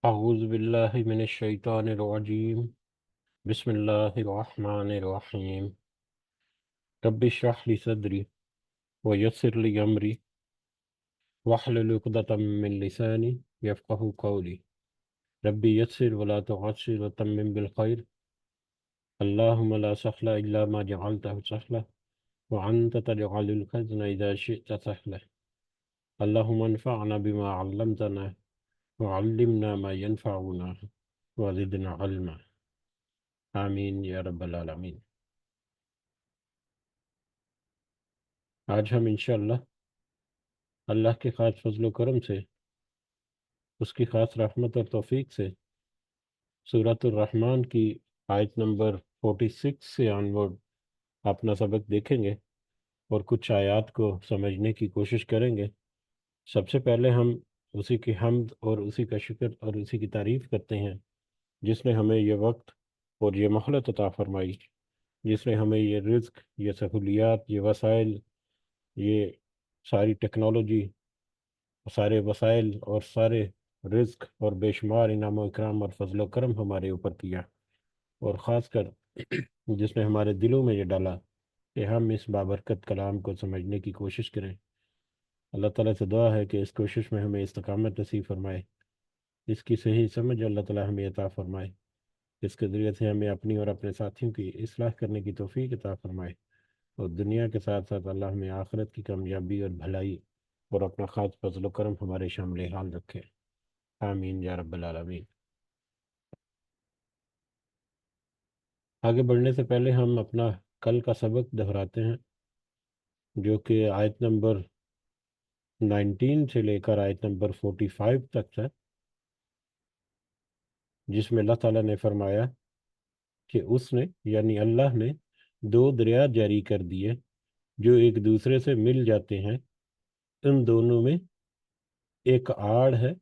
أعوذ بالله من الشيطان الرجيم بسم الله الرحمن الرحيم رب اشرح لي صدري ويسر لي أمري واحلل عقدة من لساني يفقه قولي ربي يسر ولا تعسر وتمم بالخير اللهم لا سهل إلا ما جعلته سهلا وأنت تجعل الحزن إذا شئت سهلا اللهم انفعنا بما علمتنا وعلمنا ما ينفعنا وزدنا علما آمين يا رب العالمين۔ آج ہم انشاءاللہ اللہ کے خاص فضل و کرم سے، اس کی خاص رحمت اور توفیق سے سورۃ الرحمن کی آیت نمبر 46 سے آنورڈ اپنا سبق دیکھیں گے اور کچھ آیات کو سمجھنے کی کوشش کریں گے۔ سب سے پہلے ہم اسی کی حمد اور اسی کا شکر اور اسی کی تعریف کرتے ہیں جس نے ہمیں یہ وقت اور یہ مہلت عطا فرمائی، جس نے ہمیں یہ رزق، یہ سہولیات، یہ وسائل، یہ ساری ٹیکنالوجی، سارے وسائل اور سارے رزق اور بے شمار انعام و اکرام اور فضل و کرم ہمارے اوپر کیا، اور خاص کر جس نے ہمارے دلوں میں یہ ڈالا کہ ہم اس بابرکت کلام کو سمجھنے کی کوشش کریں۔ اللہ تعالیٰ سے دعا ہے کہ اس کوشش میں ہمیں استقامت نصیب فرمائے، اس کی صحیح سمجھ اللہ تعالیٰ ہمیں عطا فرمائے، اس کے ذریعے سے ہمیں اپنی اور اپنے ساتھیوں کی اصلاح کرنے کی توفیق عطا فرمائے، اور دنیا کے ساتھ ساتھ اللہ ہمیں آخرت کی کامیابی اور بھلائی اور اپنا خاص فضل و کرم ہمارے شامل حال رکھے، آمین یا رب العالمین۔ آگے بڑھنے سے پہلے ہم اپنا کل کا سبق دہراتے ہیں جو کہ آیت نمبر 19 سے لے کر آیت نمبر 45 تک ہے، جس میں اللہ تعالیٰ نے فرمایا کہ اس نے یعنی اللہ نے دو دریا جاری کر دیے جو ایک دوسرے سے مل جاتے ہیں، ان دونوں میں ایک آڑ ہے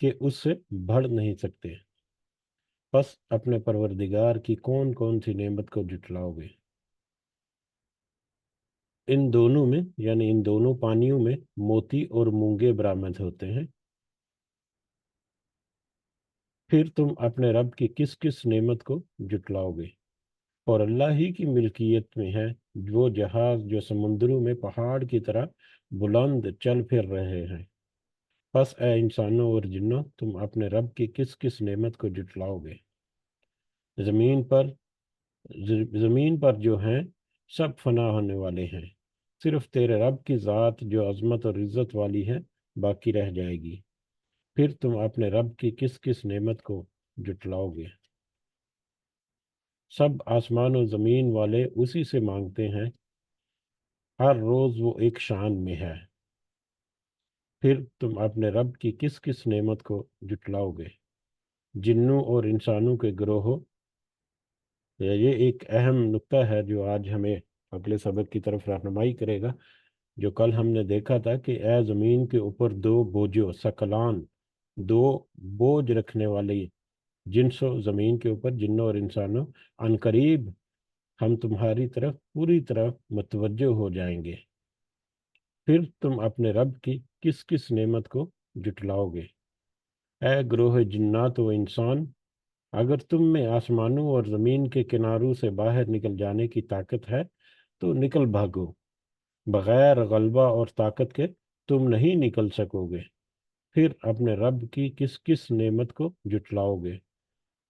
کہ اس سے بڑھ نہیں سکتے، بس اپنے پروردگار کی کون کون سی نعمت کو جھٹلاؤ گے۔ ان دونوں میں یعنی ان دونوں پانیوں میں موتی اور مونگے برآمد ہوتے ہیں، پھر تم اپنے رب کی کس کس نعمت کو جھٹلاؤ گے؟ اور اللہ ہی کی ملکیت میں ہے وہ جہاز جو سمندروں میں پہاڑ کی طرح بلند چل پھر رہے ہیں۔ بس اے انسانوں اور جنوں، تم اپنے رب کی کس کس نعمت کو جھٹلاؤ گے؟ زمین پر زمین پر جو ہیں سب فنا ہونے والے ہیں، صرف تیرے رب کی ذات جو عظمت اور عزت والی ہے باقی رہ جائے گی۔ پھر تم اپنے رب کی کس کس نعمت کو جھٹلاؤ گے؟ سب آسمان و زمین والے اسی سے مانگتے ہیں، ہر روز وہ ایک شان میں ہے۔ پھر تم اپنے رب کی کس کس نعمت کو جھٹلاؤ گے؟ جنوں اور انسانوں کے گروہوں، یہ ایک اہم نقطہ ہے جو آج ہمیں اگلے سبق کی طرف رہنمائی کرے گا۔ جو کل ہم نے دیکھا تھا کہ اے زمین کے اوپر دو بوجھوں ثقلان، دو بوجھ رکھنے والے جنسوں، زمین کے اوپر جنوں اور انسانوں، عن قریب ہم تمہاری طرف پوری طرح متوجہ ہو جائیں گے۔ پھر تم اپنے رب کی کس کس نعمت کو جھٹلاؤ گے؟ اے گروہ جنات و انسان، اگر تم میں آسمانوں اور زمین کے کناروں سے باہر نکل جانے کی طاقت ہے تو نکل بھاگو، بغیر غلبہ اور طاقت کے تم نہیں نکل سکو گے۔ پھر اپنے رب کی کس کس نعمت کو جھٹلاؤ گے؟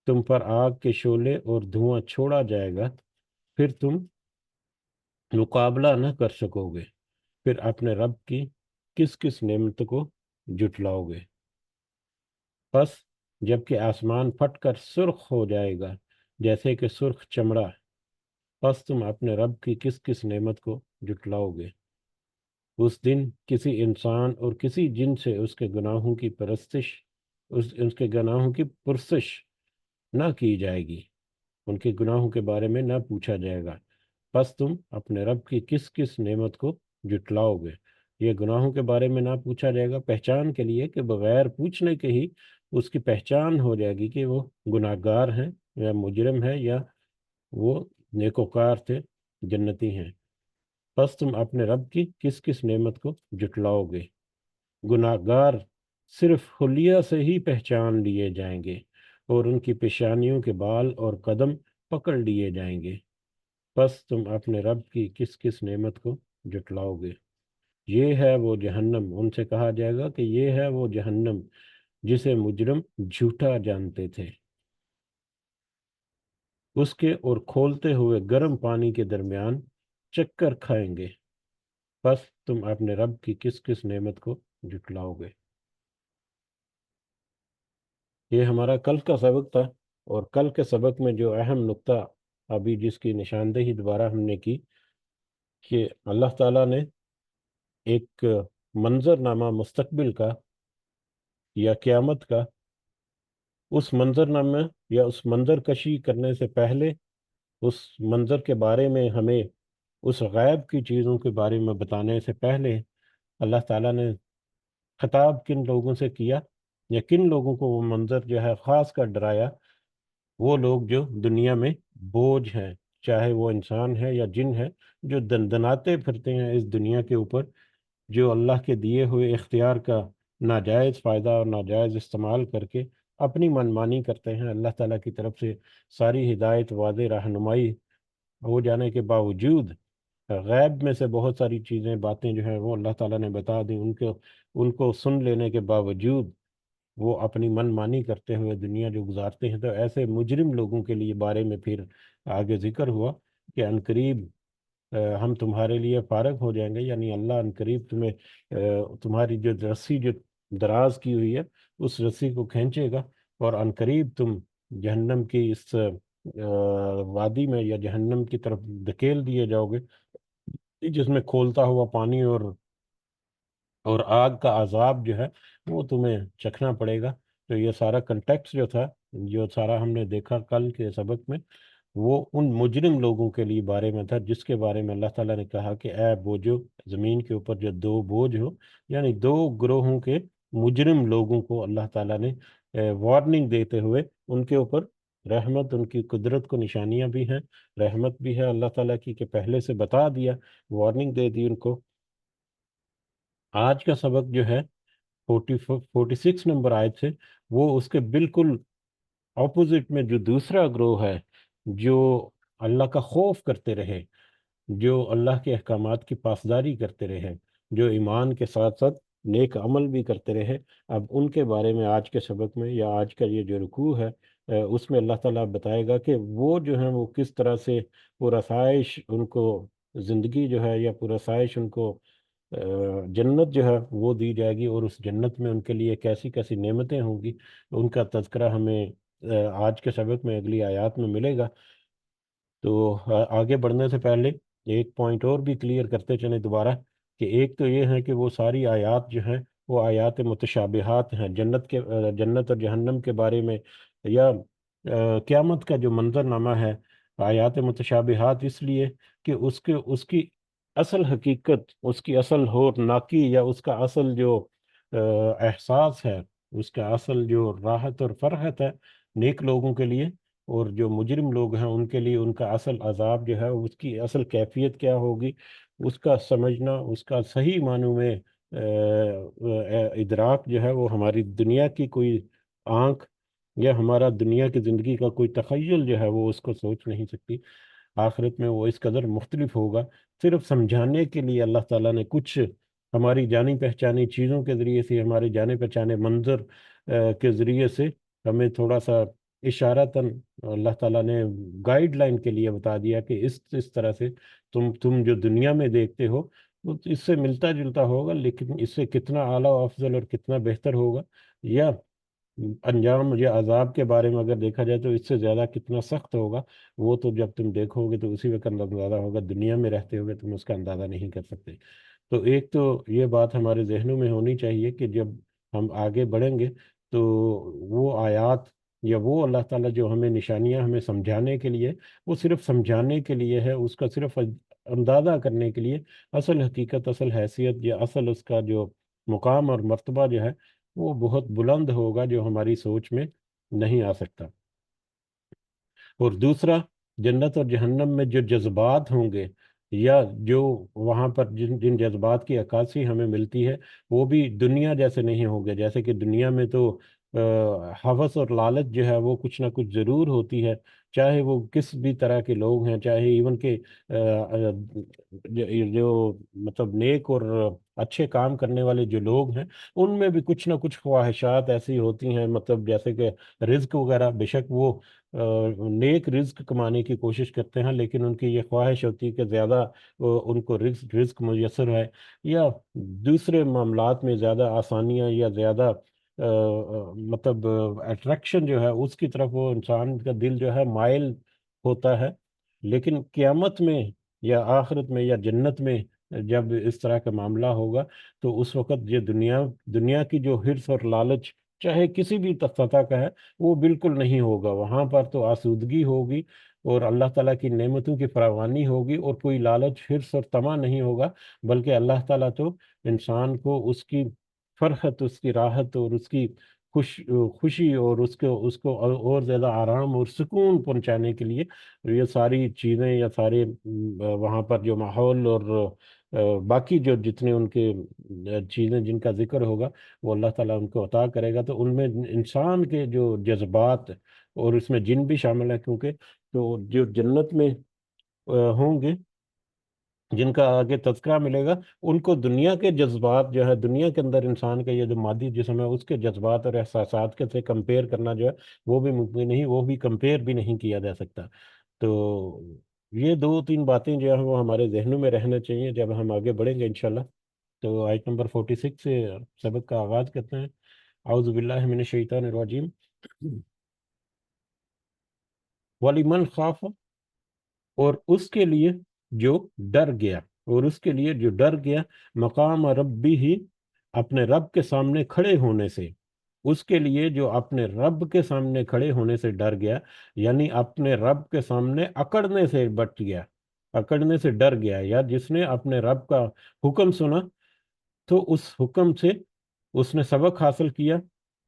تم پر آگ کے شعلے اور دھواں چھوڑا جائے گا، پھر تم مقابلہ نہ کر سکو گے۔ پھر اپنے رب کی کس کس نعمت کو جھٹلاؤ گے؟ پس جب کہ آسمان پھٹ کر سرخ ہو جائے گا جیسے کہ سرخ چمڑا، پس تم اپنے رب کی کس کس نعمت کو جھٹلاؤ گے؟ اس دن کسی انسان اور کسی جن سے اس کے گناہوں کی اس کے گناہوں کی پرسش نہ کی جائے گی، ان کے گناہوں کے بارے میں نہ پوچھا جائے گا۔ پس تم اپنے رب کی کس کس نعمت کو جھٹلاؤ گے؟ یہ گناہوں کے بارے میں نہ پوچھا جائے گا پہچان کے لیے کہ بغیر پوچھنے کے ہی اس کی پہچان ہو جائے گی کہ وہ گناہ گار ہیں یا مجرم ہے یا وہ نیکوکار تھے، جنتی ہیں۔ پس تم اپنے رب کی کس کس نعمت کو جھٹلاؤ گے؟ گناہ گار صرف حلیہ سے ہی پہچان لیے جائیں گے، اور ان کی پیشانیوں کے بال اور قدم پکڑ لیے جائیں گے۔ پس تم اپنے رب کی کس کس نعمت کو جٹلاؤ گے؟ یہ ہے وہ جہنم، ان سے کہا جائے گا کہ یہ ہے وہ جہنم جسے مجرم جھوٹا جانتے تھے۔ اس کے اور کھولتے ہوئے گرم پانی کے درمیان چکر کھائیں گے۔ پس تم اپنے رب کی کس کس نعمت کو جٹلاؤ گے؟ یہ ہمارا کل کا سبق تھا، اور کل کے سبق میں جو اہم نقطہ ابھی جس کی نشاندہی دوبارہ ہم نے کی کہ اللہ تعالیٰ نے ایک منظر نامہ مستقبل کا یا قیامت کا، اس منظر نامہ یا اس منظر کشی کرنے سے پہلے، اس منظر کے بارے میں ہمیں اس غیب کی چیزوں کے بارے میں بتانے سے پہلے اللہ تعالیٰ نے خطاب کن لوگوں سے کیا، یا کن لوگوں کو وہ منظر جو ہے خاص کر ڈرایا؟ وہ لوگ جو دنیا میں بوجھ ہیں، چاہے وہ انسان ہے یا جن ہے، جو دندناتے پھرتے ہیں اس دنیا کے اوپر، جو اللہ کے دیے ہوئے اختیار کا ناجائز فائدہ اور ناجائز استعمال کر کے اپنی منمانی کرتے ہیں۔ اللہ تعالیٰ کی طرف سے ساری ہدایت واضح رہنمائی ہو جانے کے باوجود غیب میں سے بہت ساری چیزیں، باتیں جو ہیں وہ اللہ تعالیٰ نے بتا دی، ان کو سن لینے کے باوجود وہ اپنی من مانی کرتے ہوئے دنیا جو گزارتے ہیں، تو ایسے مجرم لوگوں کے لیے بارے میں پھر آگے ذکر ہوا کہ عنقریب ہم تمہارے لیے فارغ ہو جائیں گے، یعنی اللہ عنقریب تمہیں تمہاری جو رسی جو دراز کی ہوئی ہے اس رسی کو کھینچے گا، اور عنقریب تم جہنم کی اس وادی میں یا جہنم کی طرف دھکیل دیے جاؤ گے، جس میں کھولتا ہوا پانی اور آگ کا عذاب جو ہے وہ تمہیں چکھنا پڑے گا۔ تو یہ سارا کنٹیکس جو تھا، جو سارا ہم نے دیکھا کل کے سبق میں، وہ ان مجرم لوگوں کے لیے بارے میں تھا، جس کے بارے میں اللہ تعالیٰ نے کہا کہ اے بوجھو، زمین کے اوپر جو دو بوجھ ہو، یعنی دو گروہوں کے مجرم لوگوں کو اللہ تعالیٰ نے وارننگ دیتے ہوئے ان کے اوپر رحمت، ان کی قدرت کو نشانیاں بھی ہیں، رحمت بھی ہے اللہ تعالیٰ کی کہ پہلے سے بتا دیا، وارننگ دے دی ان کو۔ آج کا سبق جو ہے 46 نمبر آیت سے، وہ اس کے بالکل اپوزٹ میں جو دوسرا گروہ ہے، جو اللہ کا خوف کرتے رہے، جو اللہ کے احکامات کی پاسداری کرتے رہے، جو ایمان کے ساتھ ساتھ نیک عمل بھی کرتے رہے، اب ان کے بارے میں آج کے سبق میں یا آج کا یہ جو رکوع ہے اس میں اللہ تعالیٰ بتائے گا کہ وہ جو ہیں وہ کس طرح سے پرآسائش ان کو زندگی جو ہے، یا پرآسائش ان کو جنت جو ہے وہ دی جائے گی، اور اس جنت میں ان کے لیے کیسی کیسی نعمتیں ہوں گی، ان کا تذکرہ ہمیں آج کے سبق میں اگلی آیات میں ملے گا۔ تو آگے بڑھنے سے پہلے ایک پوائنٹ اور بھی کلیئر کرتے چلیں دوبارہ، کہ ایک تو یہ ہے کہ وہ ساری آیات جو ہیں وہ آیات متشابہات ہیں، جنت اور جہنم کے بارے میں، یا قیامت کا جو منظر نامہ ہے، آیات متشابہات اس لیے کہ اس کی اصل حقیقت، اس کی اصل ہولناکی، یا اس کا اصل جو احساس ہے، اس کا اصل جو راحت اور فرحت ہے نیک لوگوں کے لیے، اور جو مجرم لوگ ہیں ان کے لیے ان کا اصل عذاب جو ہے، اس کی اصل کیفیت کیا ہوگی، اس کا سمجھنا، اس کا صحیح معنوں میں ادراک جو ہے، وہ ہماری دنیا کی کوئی آنکھ یا ہمارا دنیا کی زندگی کا کوئی تخیل جو ہے وہ اس کو سوچ نہیں سکتی۔ آخرت میں وہ اس قدر مختلف ہوگا۔ صرف سمجھانے کے لیے اللہ تعالیٰ نے کچھ ہماری جانی پہچانی چیزوں کے ذریعے سے، ہمارے جانے پہچانے منظر کے ذریعے سے ہمیں تھوڑا سا اشارتاً اللہ تعالیٰ نے گائیڈ لائن کے لیے بتا دیا کہ اس طرح سے تم جو دنیا میں دیکھتے ہو وہ اس سے ملتا جلتا ہوگا، لیکن اس سے کتنا اعلیٰ و افضل اور کتنا بہتر ہوگا، یا انجام یا عذاب کے بارے میں اگر دیکھا جائے تو اس سے زیادہ کتنا سخت ہوگا، وہ تو جب تم دیکھو گے تو اسی وقت اندازہ ہوگا، دنیا میں رہتے ہوئے تم اس کا اندازہ نہیں کر سکتے۔ تو ایک تو یہ بات ہمارے ذہنوں میں ہونی چاہیے کہ جب ہم آگے بڑھیں گے تو وہ آیات یا وہ اللہ تعالیٰ جو ہمیں نشانیاں ہمیں سمجھانے کے لیے، وہ صرف سمجھانے کے لیے ہے، اس کا صرف اندازہ کرنے کے لیے، اصل حقیقت، اصل حیثیت یا اصل اس کا جو مقام اور مرتبہ جو ہے وہ بہت بلند ہوگا، جو ہماری سوچ میں نہیں آ سکتا۔ اور دوسرا، جنت اور جہنم میں جو جذبات ہوں گے، یا جو وہاں پر جن جن جذبات کی عکاسی ہمیں ملتی ہے وہ بھی دنیا جیسے نہیں ہوں گے. جیسے کہ دنیا میں تو ہوس اور لالچ جو ہے وہ کچھ نہ کچھ ضرور ہوتی ہے، چاہے وہ کس بھی طرح کے لوگ ہیں، چاہے ایون کہ جو مطلب نیک اور اچھے کام کرنے والے جو لوگ ہیں ان میں بھی کچھ نہ کچھ خواہشات ایسی ہوتی ہیں. مطلب جیسے کہ رزق وغیرہ، بے شک وہ نیک رزق کمانے کی کوشش کرتے ہیں، لیکن ان کی یہ خواہش ہوتی ہے کہ زیادہ ان کو رزق میسر ہے، یا دوسرے معاملات میں زیادہ آسانیاں یا زیادہ مطلب اٹریکشن جو ہے اس کی طرف وہ انسان کا دل جو ہے مائل ہوتا ہے. لیکن قیامت میں یا آخرت میں یا جنت میں جب اس طرح کا معاملہ ہوگا تو اس وقت یہ دنیا کی جو حرص اور لالچ چاہے کسی بھی سطح کا ہے وہ بالکل نہیں ہوگا. وہاں پر تو آسودگی ہوگی اور اللہ تعالیٰ کی نعمتوں کی فراوانی ہوگی، اور کوئی لالچ حرص اور طمع نہیں ہوگا، بلکہ اللہ تعالیٰ تو انسان کو اس کی فرحت، اس کی راحت اور اس کی خوشی اور اس کو اور زیادہ آرام اور سکون پہنچانے کے لیے یہ ساری چیزیں یا سارے وہاں پر جو ماحول اور باقی جو جتنے ان کے چیزیں جن کا ذکر ہوگا وہ اللہ تعالیٰ ان کو عطا کرے گا. تو ان میں انسان کے جو جذبات، اور اس میں جن بھی شامل ہے کیونکہ، تو جو جنت میں ہوں گے جن کا آگے تذکرہ ملے گا، ان کو دنیا کے جذبات جو ہے، دنیا کے اندر انسان کا یہ جو مادی جسم ہے اس کے جذبات اور احساسات کے سے کمپیئر کرنا جو ہے وہ بھی ممکن نہیں، وہ بھی کمپیئر بھی نہیں کیا جا سکتا. تو یہ دو تین باتیں جو ہیں وہ ہمارے ذہنوں میں رہنا چاہیے جب ہم آگے بڑھیں گے انشاءاللہ. تو آیت نمبر 46 سے سبق کا آغاز کرتے ہیں. اعوذ باللہ من الشیطان الرجیم. وَلِمَنْ خَافَ، اور اس کے لیے جو ڈر گیا، اور اس کے لیے جو ڈر گیا مقام ربی ہی، اپنے رب کے سامنے کھڑے ہونے سے. اس کے لیے جو اپنے رب کے سامنے کھڑے ہونے سے ڈر گیا، یعنی اپنے رب کے سامنے اکڑنے سے بچ گیا، اکڑنے سے ڈر گیا، یا جس نے اپنے رب کا حکم سنا تو اس حکم سے اس نے سبق حاصل کیا،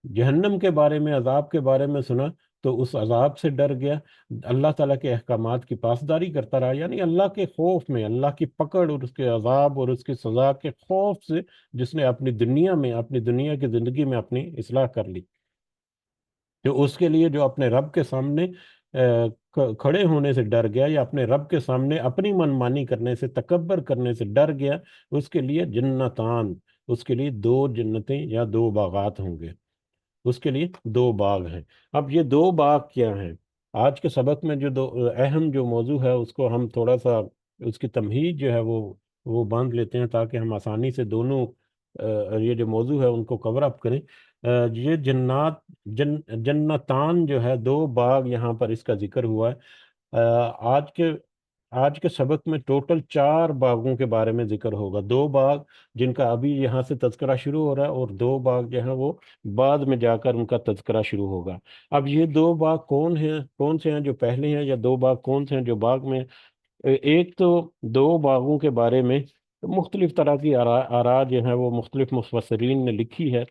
جہنم کے بارے میں، عذاب کے بارے میں سنا تو اس عذاب سے ڈر گیا، اللہ تعالیٰ کے احکامات کی پاسداری کرتا رہا، یعنی اللہ کے خوف میں، اللہ کی پکڑ اور اس کے عذاب اور اس کی سزا کے خوف سے جس نے اپنی دنیا میں، اپنی دنیا کی زندگی میں اپنی اصلاح کر لی. تو اس کے لیے جو اپنے رب کے سامنے کھڑے ہونے سے ڈر گیا، یا اپنے رب کے سامنے اپنی منمانی کرنے سے، تکبر کرنے سے ڈر گیا، اس کے لیے جنتان، اس کے لیے دو جنتیں یا دو باغات ہوں گے. اس کے لیے دو باغ ہیں. اب یہ دو باغ کیا ہیں؟ آج کے سبق میں جو دو اہم جو موضوع ہے اس کو ہم تھوڑا سا اس کی تمہید جو ہے وہ باندھ لیتے ہیں تاکہ ہم آسانی سے دونوں یہ جو موضوع ہے ان کو کور اپ کریں. یہ جنتان جو ہے، دو باغ یہاں پر اس کا ذکر ہوا ہے. آج کے سبق میں ٹوٹل 4 باغوں کے بارے میں ذکر ہوگا. 2 باغ جن کا ابھی یہاں سے تذکرہ شروع ہو رہا ہے، اور 2 باغ جو ہیں وہ بعد میں جا کر ان کا تذکرہ شروع ہوگا. اب یہ 2 باغ کون سے ہیں جو پہلے ہیں، یا 2 باغ کون سے ہیں جو بعد میں؟ ایک تو 2 باغوں کے بارے میں مختلف طرح کی آراء جو ہیں وہ مختلف مفسرین نے لکھی ہے.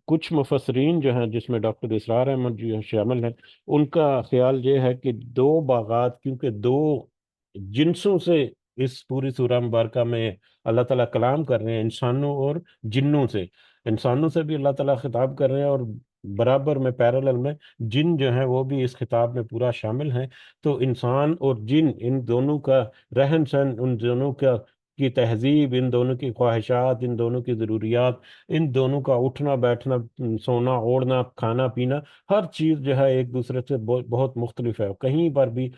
کچھ مفسرین جو ہیں جس میں ڈاکٹر اسرار احمد جو شامل ہیں، ان کا خیال یہ ہے کہ 2 باغات، کیونکہ 2 جنسوں سے اس پوری سورہ مبارکہ میں اللہ تعالیٰ کلام کر رہے ہیں، انسانوں اور جنوں سے. انسانوں سے بھی اللہ تعالیٰ خطاب کر رہے ہیں، اور برابر میں پیرالل میں جن جو ہیں وہ بھی اس خطاب میں پورا شامل ہیں. تو انسان اور جن، ان دونوں کا رہن سہن، ان دونوں کی تہذیب، ان دونوں کی خواہشات، ان دونوں کی ضروریات، ان دونوں کا اٹھنا بیٹھنا، سونا اوڑھنا، کھانا پینا، ہر چیز جو ہے ایک دوسرے سے بہت مختلف ہے. کہیں پر بھی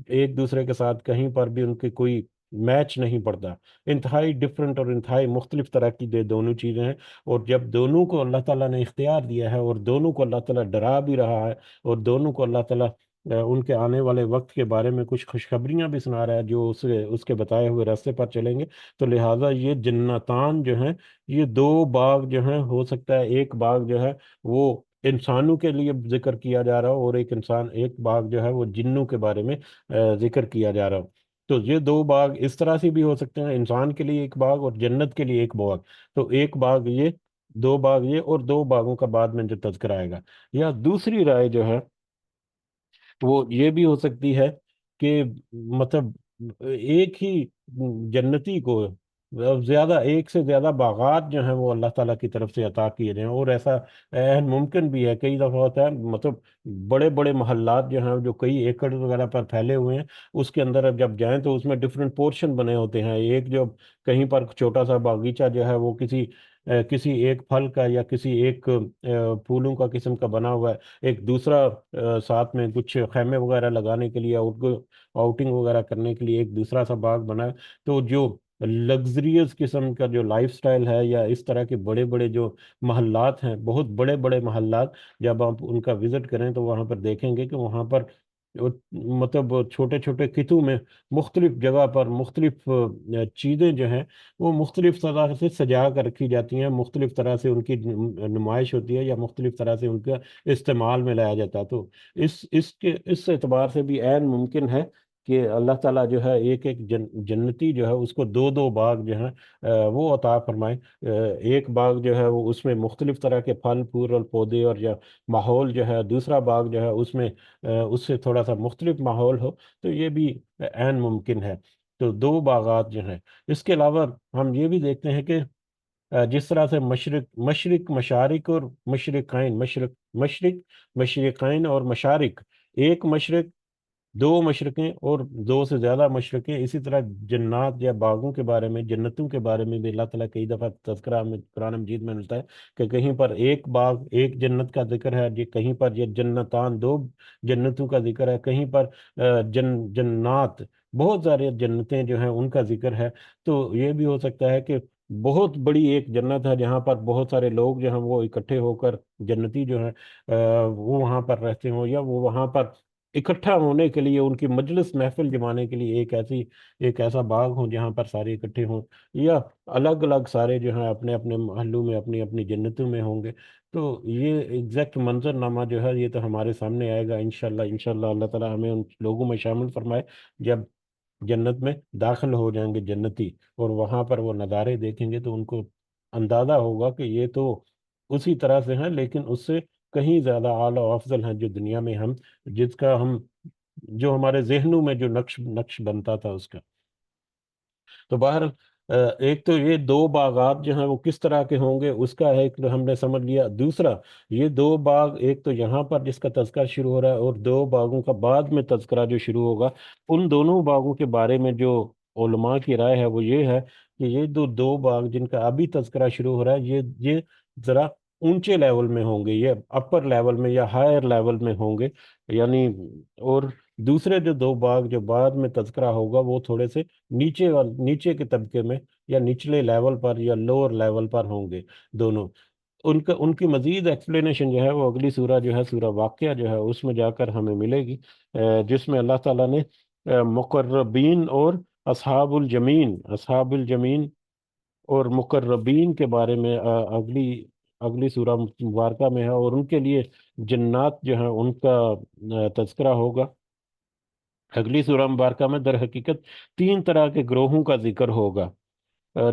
ایک دوسرے کے ساتھ کہیں پر بھی ان کی کوئی میچ نہیں پڑتا. انتہائی ڈفرینٹ اور انتہائی مختلف طرح کی دونوں چیزیں ہیں. اور جب دونوں کو اللہ تعالیٰ نے اختیار دیا ہے، اور دونوں کو اللہ تعالیٰ ڈرا بھی رہا ہے، اور دونوں کو اللہ تعالیٰ ان کے آنے والے وقت کے بارے میں کچھ خوشخبریاں بھی سنا رہا ہے جو اس کے بتائے ہوئے راستے پر چلیں گے، تو لہٰذا یہ جنتان جو ہیں، یہ 2 باغ جو ہیں، ہو سکتا ہے ایک باغ جو ہے وہ انسانوں کے لیے ذکر کیا جا رہا ہو، اور ایک باغ جو ہے وہ جنوں کے بارے میں ذکر کیا جا رہا ہو. تو یہ 2 باغ اس طرح سے بھی ہو سکتے ہیں، انسان کے لیے ایک باغ اور جنت کے لیے ایک باغ. تو ایک باغ یہ، 2 باغ یہ، اور 2 باغوں کا بعد میں جو تذکرہ آئے گا. یا دوسری رائے جو ہے وہ یہ بھی ہو سکتی ہے کہ مطلب ایک ہی جنتی کو زیادہ، ایک سے زیادہ باغات جو ہیں وہ اللہ تعالیٰ کی طرف سے عطا کیے جائیں، اور ایسا عین ممکن بھی ہے، کئی دفعہ ہوتا ہے، مطلب بڑے بڑے محلات جو ہیں جو کئی ایکڑ وغیرہ پر پھیلے ہوئے ہیں، اس کے اندر اب جب جائیں تو اس میں ڈفرینٹ پورشن بنے ہوتے ہیں، ایک جو کہیں پر چھوٹا سا باغیچہ جو ہے وہ کسی ایک پھل کا یا کسی ایک پھولوں کا قسم کا بنا ہوا ہے، ایک دوسرا ساتھ میں کچھ خیمے وغیرہ لگانے کے لیے، آؤٹنگ وغیرہ کرنے کے لیے ایک دوسرا سا باغ بنا ہے۔ تو جو لگزریز قسم کا جو لائف سٹائل ہے، یا اس طرح کے بڑے بڑے جو محلات ہیں، بہت بڑے بڑے محلات، جب آپ ان کا وزٹ کریں تو وہاں پر دیکھیں گے کہ وہاں پر مطلب چھوٹے چھوٹے خطوں میں مختلف جگہ پر مختلف چیزیں جو ہیں وہ مختلف طرح سے سجا کر رکھی جاتی ہیں، مختلف طرح سے ان کی نمائش ہوتی ہے، یا مختلف طرح سے ان کا استعمال میں لایا جاتا ہے۔ تو اس اعتبار سے بھی عین ممکن ہے کہ اللہ تعالیٰ جو ہے ایک ایک جنتی جو ہے اس کو دو دو باغ جو ہیں وہ عطا فرمائے۔ ایک باغ جو ہے وہ اس میں مختلف طرح کے پھل پھول اور پودے اور یا ماحول جو ہے، دوسرا باغ جو ہے اس میں اس سے تھوڑا سا مختلف ماحول ہو، تو یہ بھی عین ممکن ہے۔ تو دو باغات جو ہیں، اس کے علاوہ ہم یہ بھی دیکھتے ہیں کہ جس طرح سے مشرق مشارق اور مشرق مشرقین اور مشارق، ایک مشرق، دو مشرقیں اور دو سے زیادہ مشرقیں، اسی طرح جنات یا باغوں کے بارے میں، جنتوں کے بارے میں بھی اللہ تعالیٰ کئی دفعہ تذکرہ میں قرآن مجید میں ملتا ہے کہ کہیں پر ایک باغ ایک جنت کا ذکر ہے، یہ کہیں پر یہ جنتان دو جنتوں کا ذکر ہے، کہیں پر جنات بہت سارے جنتیں جو ہیں ان کا ذکر ہے۔ تو یہ بھی ہو سکتا ہے کہ بہت بڑی ایک جنت ہے جہاں پر بہت سارے لوگ جو ہیں وہ اکٹھے ہو کر، جنتی جو ہیں وہ وہاں پر رہتے ہوں، یا وہ وہاں پر اکٹھا ہونے کے لیے، ان کی مجلس محفل جمانے کے لیے ایک ایسا باغ ہو جہاں پر سارے اکٹھے ہوں، یا الگ الگ سارے جو ہیں اپنے اپنے محلوں میں اپنی اپنی جنتوں میں ہوں گے۔ تو یہ ایگزیکٹ منظر نامہ جو ہے یہ تو ہمارے سامنے آئے گا انشاءاللہ، انشاءاللہ اللہ تعالیٰ ہمیں ان لوگوں میں شامل فرمائے جب جنت میں داخل ہو جائیں گے جنتی، اور وہاں پر وہ نظارے دیکھیں گے تو ان کو اندازہ ہوگا کہ یہ تو اسی طرح سے ہیں، لیکن اس سے کہیں زیادہ اعلیٰ و افضل ہیں جو دنیا میں جس کا جو ہمارے ذہنوں میں جو نقش نقش بنتا تھا اس کا۔ تو باہر ایک تو یہ دو باغات جو ہیں وہ کس طرح کے ہوں گے اس کا ایک ہم نے سمجھ لیا، دوسرا یہ دو باغ، ایک تو یہاں پر جس کا تذکرہ شروع ہو رہا ہے، اور دو باغوں کا بعد میں تذکرہ جو شروع ہوگا، ان دونوں باغوں کے بارے میں جو علماء کی رائے ہے وہ یہ ہے کہ یہ دو باغ جن کا ابھی تذکرہ شروع ہو رہا ہے، یہ ذرا اونچے لیول میں ہوں گے، یہ اپر لیول میں یا ہائر لیول میں ہوں گے، یعنی، اور دوسرے جو دو باغ جو بعد میں تذکرہ ہوگا وہ تھوڑے سے نیچے کے طبقے میں، یا نچلے لیول پر یا لوور لیول پر ہوں گے دونوں۔ ان کی مزید ایکسپلینیشن جو ہے وہ اگلی سورہ جو ہے، سورہ واقعہ جو ہے، اس میں جا کر ہمیں ملے گی، جس میں اللہ تعالیٰ نے مقربین اور اصحاب الجمین اور مقربین کے بارے میں اگلی سورہ مبارکہ میں ہے، اور ان کے لیے جنات جو ہیں ان کا تذکرہ ہوگا۔ اگلی سورہ مبارکہ میں در حقیقت تین طرح کے گروہوں کا ذکر ہوگا۔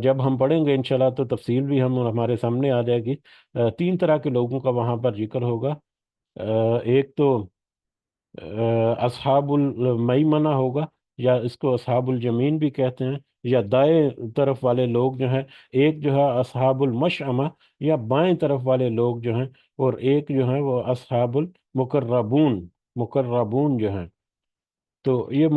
جب ہم پڑھیں گے انشاءاللہ تو تفصیل بھی ہمارے سامنے آ جائے گی۔ تین طرح کے لوگوں کا وہاں پر ذکر ہوگا۔ ایک تو اصحاب المیمنہ ہوگا، یا اس کو اصحاب الجمین بھی کہتے ہیں، یا دائیں طرف والے لوگ جو ہیں، ایک جو ہے اصحاب المشأمہ، یا بائیں طرف والے لوگ جو ہیں، اور ایک جو ہیں وہ اصحاب مقربون جو ہیں۔ تو یہ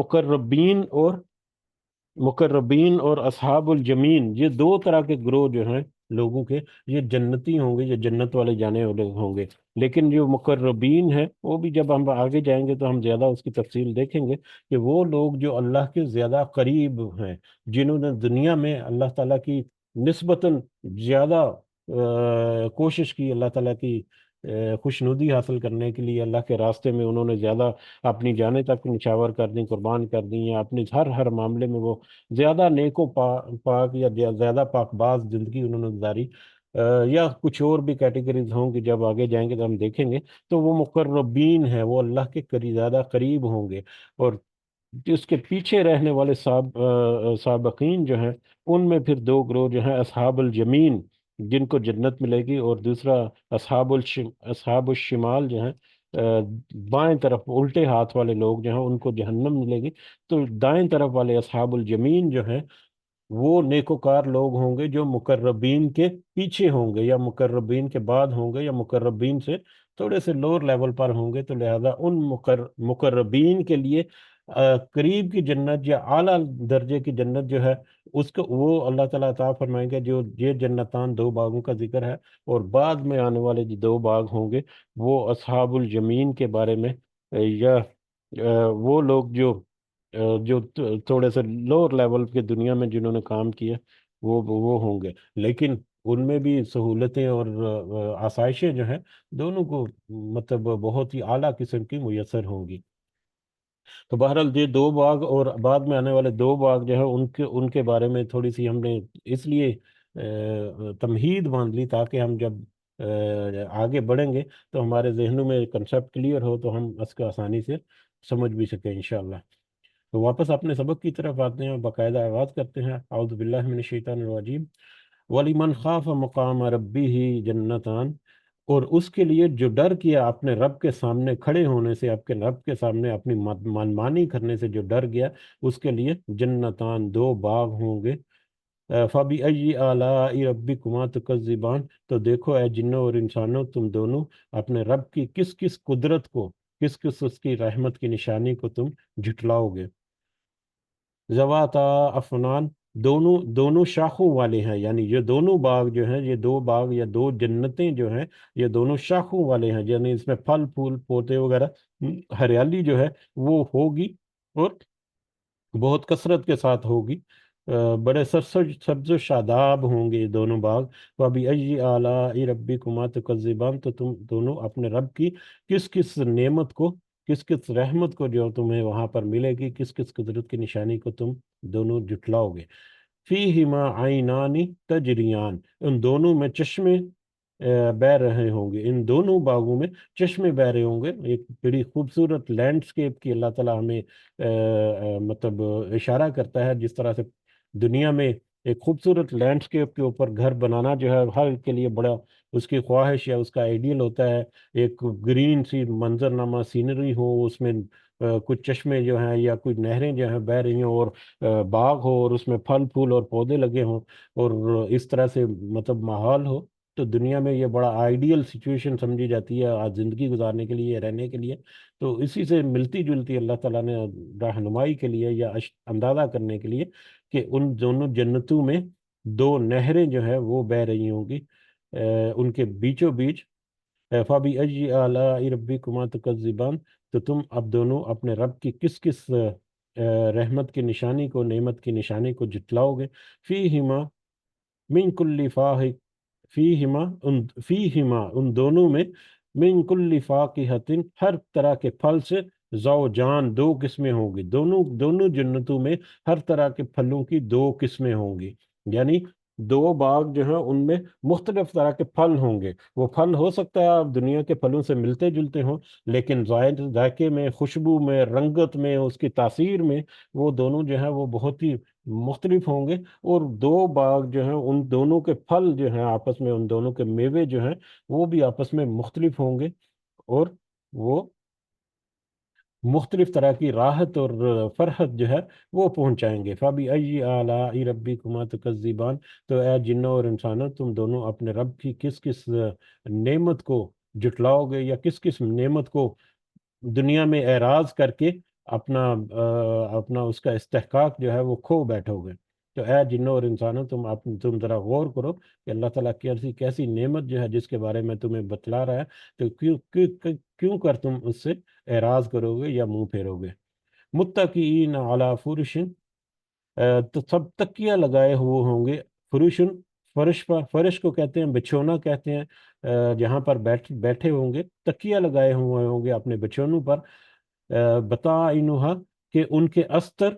مقربین اور اصحاب الجمین، یہ دو طرح کے گروہ جو ہیں لوگوں کے، یہ جنتی ہوں گے، یہ جنت والے جانے والے ہوں گے۔ لیکن جو مقربین ہیں وہ بھی جب ہم آگے جائیں گے تو ہم زیادہ اس کی تفصیل دیکھیں گے کہ وہ لوگ جو اللہ کے زیادہ قریب ہیں، جنہوں نے دنیا میں اللہ تعالیٰ کی نسبتاً زیادہ کوشش کی، اللہ تعالیٰ کی خوشنودی حاصل کرنے کے لیے، اللہ کے راستے میں انہوں نے زیادہ اپنی جانیں تک نچھاور کر دیں، قربان کر دیں، یا اپنے ہر معاملے میں وہ زیادہ نیک و پاک یا زیادہ پاک باز زندگی انہوں نے گزاری، یا کچھ اور بھی کیٹیگریز ہوں گی، جب آگے جائیں گے تو ہم دیکھیں گے۔ تو وہ مقربین ہیں، وہ اللہ کے زیادہ قریب ہوں گے، اور اس کے پیچھے رہنے والے سابقین جو ہیں، ان میں پھر دو گروہ جو ہیں، اصحاب الجمین جن کو جنت ملے گی، اور دوسرا اصحاب الشمال جو ہیں، بائیں طرف الٹے ہاتھ والے لوگ جو ہیں ان کو جہنم ملے گی، تو دائیں طرف والے اصحاب الجمین جو ہیں وہ نیکوکار لوگ ہوں گے جو مقربین کے پیچھے ہوں گے، یا مقربین کے بعد ہوں گے، یا مقربین سے تھوڑے سے لوور لیول پر ہوں گے، تو لہذا ان مقربین کے لیے قریب کی جنت یا اعلیٰ درجے کی جنت جو ہے اس کو وہ اللہ تعالیٰ عطا فرمائیں گے، جو یہ جنتان دو باغوں کا ذکر ہے، اور بعد میں آنے والے جو دو باغ ہوں گے وہ اصحاب الجمین کے بارے میں، یا وہ لوگ جو تھوڑے سے لوور لیول کے دنیا میں جنہوں نے کام کیا وہ ہوں گے، لیکن ان میں بھی سہولتیں اور آسائشیں جو ہیں دونوں کو مطلب بہت ہی اعلیٰ قسم کی میسر ہوں گی۔ تو بہرحال یہ دو باغ اور بعد میں آنے والے دو باغ جو ہے ان کے بارے میں تھوڑی سی ہم نے اس لیے تمہید باندھ لی تاکہ ہم جب آگے بڑھیں گے تو ہمارے ذہنوں میں کنسیپٹ کلیئر ہو تو ہم اس کو آسانی سے سمجھ بھی سکیں انشاءاللہ۔ تو واپس اپنے سبق کی طرف آتے ہیں اور باقاعدہ آغاز کرتے ہیں۔ اعوذ باللہ من الشیطان الرجیم۔ وَلِمَنْ خَافَ مَقَامَ رَبِّهِ جَنَّتَانِ، اور اس کے لیے جو ڈر کیا اپنے رب کے سامنے کھڑے ہونے سے، آپ کے رب کے سامنے اپنی منمانی کرنے سے جو ڈر گیا، اس کے لیے جنتان دو باغ ہوں گے۔ فَبِأَيِّ آلَاءِ رَبِّكُمَا تُكَذِّبَانِ، تو دیکھو اے جنوں اور انسانوں تم دونوں اپنے رب کی کس کس قدرت کو، کس کس اس کی رحمت کی نشانی کو تم جھٹلاؤ گے۔ ذواتا افنان، دونوں دونوں شاخوں والے ہیں، یعنی یہ دونوں باغ جو ہیں، یہ دو باغ یا دو جنتیں جو ہیں یہ دونوں شاخوں والے ہیں، یعنی اس میں پھل پھول پودے وغیرہ ہریالی جو ہے وہ ہوگی، اور بہت کثرت کے ساتھ ہوگی۔ بڑے سبز و شاداب ہوں گے یہ دونوں باغ۔ فَبِأَيِّ آلَاءِ رَبِّكُمَا تُكَذِّبَانِ، تو تم دونوں اپنے رب کی کس کس نعمت کو، کس کس رحمت کو جو تمہیں وہاں پر ملے گی، کس کس قدرت کی نشانی کو تم دونوں جٹلاؤ گے۔ فِيهِمَا عَيْنَانِ تَجْرِيَانِ، ان دونوں میں چشمے بہہ رہے ہوں گے، ان دونوں باغوں میں چشمے بہہ رہے ہوں گے۔ ایک بڑی خوبصورت لینڈسکیپ کی اللہ تعالیٰ ہمیں مطلب اشارہ کرتا ہے، جس طرح سے دنیا میں ایک خوبصورت لینڈسکیپ کے اوپر گھر بنانا جو ہے ہر ایک کے لیے بڑا اس کی خواہش یا اس کا آئیڈیل ہوتا ہے، ایک گرین سی منظرنامہ سینری ہو، اس میں کچھ چشمے جو ہیں یا کچھ نہریں جو ہیں بہہ رہی ہوں، اور باغ ہو اور اس میں پھل پھول اور پودے لگے ہوں، اور اس طرح سے مطلب ماحول ہو، تو دنیا میں یہ بڑا آئیڈیل سچویشن سمجھی جاتی ہے آج زندگی گزارنے کے لیے، رہنے کے لیے۔ تو اسی سے ملتی جلتی اللہ تعالیٰ نے رہنمائی کے لیے یا اندازہ کرنے کے لیے کہ ان دونوں جنتوں میں دو نہریں جو ہے وہ بہہ رہی ہوں گی، ان کے بیچوں بیچ۔ فَبِأَيِّ آلَاءِ رَبِّكُمَا تُكَذِّبَانِ، تو تم اب دونوں اپنے رب کی کس کس رحمت کی نشانی کو، نعمت کی نشانی کو جتلاؤ گے۔ فِيهِمَا من کل فاحق، فیہما ان دونوں میں، من کل فاقہۃ ہر طرح کے پھل سے، زوجان دو قسمیں ہوں گی، دونوں دونوں جنتوں میں ہر طرح کے پھلوں کی دو قسمیں ہوں گی، یعنی دو باغ جو ہیں ان میں مختلف طرح کے پھل ہوں گے۔ وہ پھل ہو سکتا ہے آپ دنیا کے پھلوں سے ملتے جلتے ہوں، لیکن ذائقے میں، خوشبو میں، رنگت میں، اس کی تاثیر میں وہ دونوں جو ہیں وہ بہت ہی مختلف ہوں گے۔ اور دو باغ جو ہیں ان دونوں کے پھل جو ہیں آپس میں، ان دونوں کے میوے جو ہیں وہ بھی آپس میں مختلف ہوں گے، اور وہ مختلف طرح کی راحت اور فرحت جو ہے وہ پہنچائیں گے۔ فَبِأَيِّ آلَاءِ رَبِّكُمَا تُكَذِّبَانِ، تو اے جنوں اور انسانوں تم دونوں اپنے رب کی کس کس نعمت کو جٹلاؤ گے، یا کس کس نعمت کو دنیا میں اعراض کر کے اپنا اس کا استحقاق جو ہے وہ کھو بیٹھو گے۔ تو اے جنوں اور انسانوں تم ذرا غور کرو کہ اللہ تعالیٰ کی ایسی کیسی نعمت جو ہے جس کے بارے میں تمہیں بتلا رہا ہے، تو کیوں کر تم اس سے اعراض کرو گے یا منہ پھیرو گے۔ متکئین علی فرشن، تو سب تکیہ لگائے ہوئے ہوں گے، فرشن فرش پر، فرش کو کہتے ہیں بچھونا کہتے ہیں، جہاں پر بیٹھے ہوں گے، تکیہ لگائے ہوئے ہوں گے اپنے بچھونوں پر۔ بطائنہا، کہ ان کے استر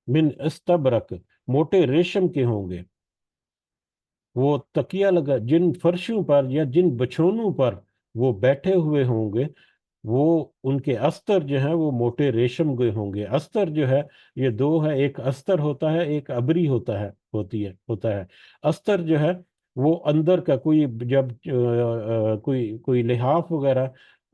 من استبرق، موٹے ریشم کے ہوں گے۔ وہ تکیہ لگا جن فرشوں پر یا جن بچھونوں پر وہ بیٹھے ہوئے ہوں گے، وہ ان کے استر جو ہیں وہ موٹے ریشم کے ہوں گے۔ استر جو ہے یہ دو ہے، ایک استر ہوتا ہے، ایک ابری ہوتا ہے۔ استر جو ہے وہ اندر کا کوئی، جب کوئی لحاف وغیرہ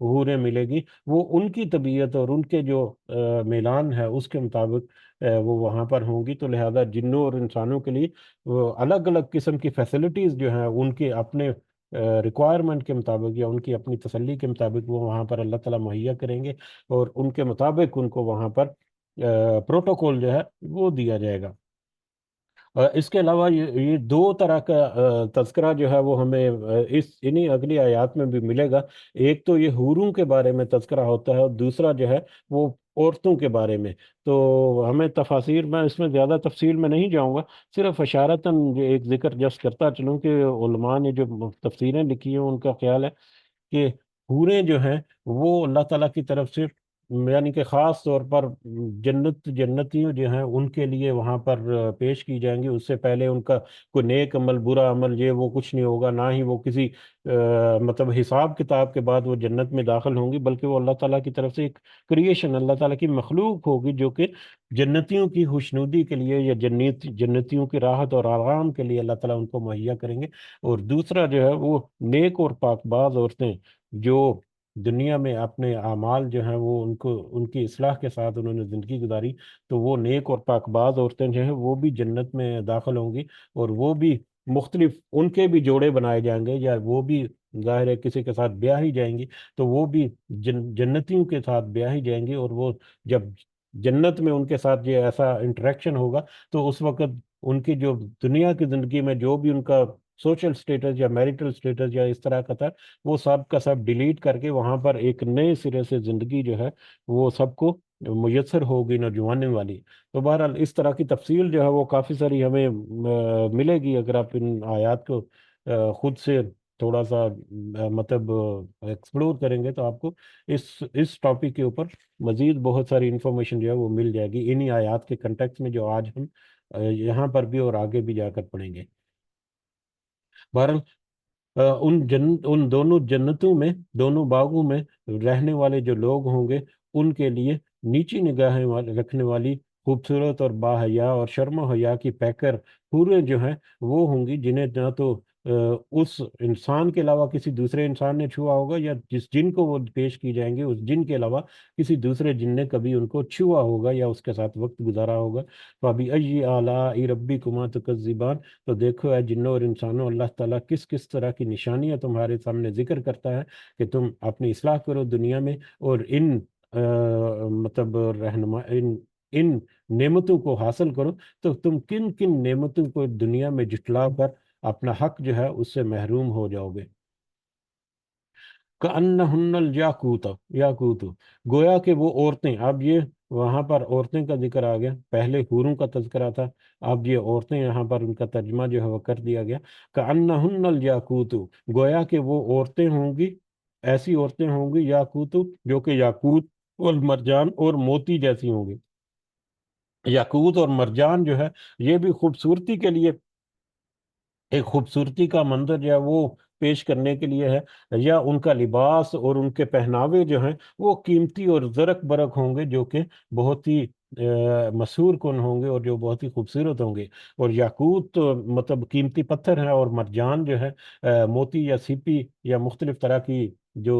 حوریں ملے گی، وہ ان کی طبیعت اور ان کے جو میلان ہے اس کے مطابق وہ وہاں پر ہوں گی۔ تو لہذا جنوں اور انسانوں کے لیے وہ الگ الگ قسم کی فیسلٹیز جو ہیں ان کے اپنے ریکوائرمنٹ کے مطابق یا ان کی اپنی تسلی کے مطابق وہ وہاں پر اللہ تعالیٰ مہیا کریں گے، اور ان کے مطابق ان کو وہاں پر پروٹوکول جو ہے وہ دیا جائے گا۔ اس کے علاوہ یہ دو طرح کا تذکرہ جو ہے وہ ہمیں اس انہی اگلی آیات میں بھی ملے گا۔ ایک تو یہ حوروں کے بارے میں تذکرہ ہوتا ہے، اور دوسرا جو ہے وہ عورتوں کے بارے میں۔ تو ہمیں تفاسیر میں اس میں زیادہ تفصیل میں نہیں جاؤں گا، صرف اشارتاً یہ ایک ذکر جسٹ کرتا چلوں کہ علماء نے جو تفسیریں لکھی ہیں ان کا خیال ہے کہ حوریں جو ہیں وہ اللہ تعالیٰ کی طرف سے، یعنی کہ خاص طور پر جنتیوں جو ہیں ان کے لیے وہاں پر پیش کی جائیں گی۔ اس سے پہلے ان کا کوئی نیک عمل برا عمل یہ وہ کچھ نہیں ہوگا، نہ ہی وہ کسی مطلب حساب کتاب کے بعد وہ جنت میں داخل ہوں گی، بلکہ وہ اللہ تعالیٰ کی طرف سے ایک کریشن، اللہ تعالیٰ کی مخلوق ہوگی جو کہ جنتیوں کی خوشنودی کے لیے یا جنتیوں کی راحت اور آرام کے لیے اللہ تعالیٰ ان کو مہیا کریں گے۔ اور دوسرا جو ہے وہ نیک اور پاک باز عورتیں جو دنیا میں اپنے اعمال جو ہیں وہ ان کی اصلاح کے ساتھ انہوں نے زندگی گزاری، تو وہ نیک اور پاک باز عورتیں جو ہیں وہ بھی جنت میں داخل ہوں گی، اور وہ بھی مختلف ان کے بھی جوڑے بنائے جائیں گے، یا وہ بھی ظاہر ہے کسی کے ساتھ بیاہ ہی جائیں گی، تو وہ بھی جنتیوں کے ساتھ بیاہ ہی جائیں گی، اور وہ جب جنت میں ان کے ساتھ یہ ایسا انٹریکشن ہوگا تو اس وقت ان کی جو دنیا کی زندگی میں جو بھی ان کا سوشل سٹیٹس یا میریٹل سٹیٹس یا اس طرح کا تھا، وہ سب کا سب ڈیلیٹ کر کے وہاں پر ایک نئے سرے سے زندگی جو ہے وہ سب کو میسر ہوگی نوجوانی والی۔ تو بہرحال اس طرح کی تفصیل جو ہے وہ کافی ساری ہمیں ملے گی اگر آپ ان آیات کو خود سے تھوڑا سا مطلب ایکسپلور کریں گے، تو آپ کو اس ٹاپک کے اوپر مزید بہت ساری انفارمیشن جو ہے وہ مل جائے گی انہی آیات کے کنٹیکس میں جو آج ہم یہاں پر بھی اور آگے بھی جا کر پڑھیں گے۔ بہرحال ان دونوں جنتوں میں، دونوں باغوں میں رہنے والے جو لوگ ہوں گے ان کے لیے نیچی نگاہیں رکھنے والی خوبصورت اور باحیا اور شرم و حیا کی پیکر حوریں جو ہیں وہ ہوں گی، جنہیں نہ تو اس انسان کے علاوہ کسی دوسرے انسان نے چھوا ہوگا، یا جس جن کو وہ پیش کی جائیں گے اس جن کے علاوہ کسی دوسرے جن نے کبھی ان کو چھوا ہوگا یا اس کے ساتھ وقت گزارا ہوگا۔ فَبِأَيِّ آلَاءِ رَبِّكُمَا تُكَذِّبَانِ، تو دیکھو اے جنوں اور انسانوں، اللہ تعالیٰ کس کس طرح کی نشانیاں تمہارے سامنے ذکر کرتا ہے کہ تم اپنی اصلاح کرو دنیا میں، اور ان مطلب رہنما ان نعمتوں کو حاصل کرو۔ تو تم کن کن نعمتوں کو دنیا میں جٹلا کر اپنا حق جو ہے اس سے محروم ہو جاؤ گے۔ کأنہن الجاقوت، یاقوت، گویا کہ وہ عورتیں، اب یہ وہاں پر عورتیں کا ذکر آ گیا، پہلے حوروں کا تذکرہ تھا، اب یہ عورتیں یہاں پر ان کا ترجمہ جو ہے وہ کر دیا گیا۔ کأنہن الجاقوت، گویا کہ وہ عورتیں ہوں گی، ایسی عورتیں ہوں گی یاقوت جو کہ یاقوت والمرجان اور موتی جیسی ہوں گی۔ یاقوت اور مرجان جو ہے یہ بھی خوبصورتی کے لیے، ایک خوبصورتی کا منظر جو ہے وہ پیش کرنے کے لیے ہے، یا ان کا لباس اور ان کے پہناوے جو ہیں وہ قیمتی اور زرق برق ہوں گے، جو کہ بہت ہی مسحور کن ہوں گے اور جو بہت ہی خوبصورت ہوں گے۔ اور یاقوت تو مطلب قیمتی پتھر ہیں، اور مرجان جو ہے موتی یا سیپی یا مختلف طرح کی جو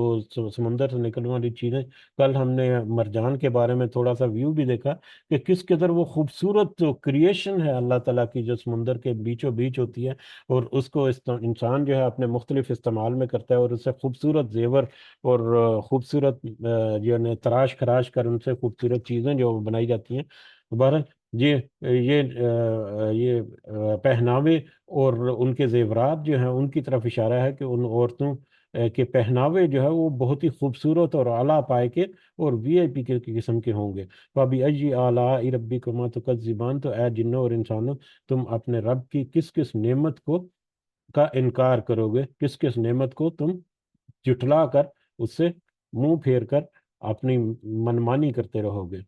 سمندر سے نکلنے والی چیزیں۔ کل ہم نے مرجان کے بارے میں تھوڑا سا ویو بھی دیکھا کہ کس قدر وہ خوبصورت کریشن ہے اللہ تعالیٰ کی، جو سمندر کے بیچوں بیچ ہوتی ہے، اور اس کو انسان جو ہے اپنے مختلف استعمال میں کرتا ہے، اور اس سے خوبصورت زیور اور خوبصورت یعنی تراش خراش کر ان سے خوبصورت چیزیں جو بنائی جاتی ہیں۔ بہرحال یہ پہناوے اور ان کے زیورات جو ہیں ان کی طرف اشارہ ہے کہ ان عورتوں کے پہناوے جو ہے وہ بہت ہی خوبصورت اور اعلیٰ پائے کے اور وی آئی پی کے قسم کے ہوں گے۔ فَبِأَيِّ آلَاءِ رَبِّكُمَا تُكَذِّبَانِ، تو اے جنوں اور انسانوں، تم اپنے رب کی کس کس نعمت کا انکار کرو گے، کس کس نعمت کو تم جٹلا کر اس سے منہ پھیر کر اپنی منمانی کرتے رہو گے۔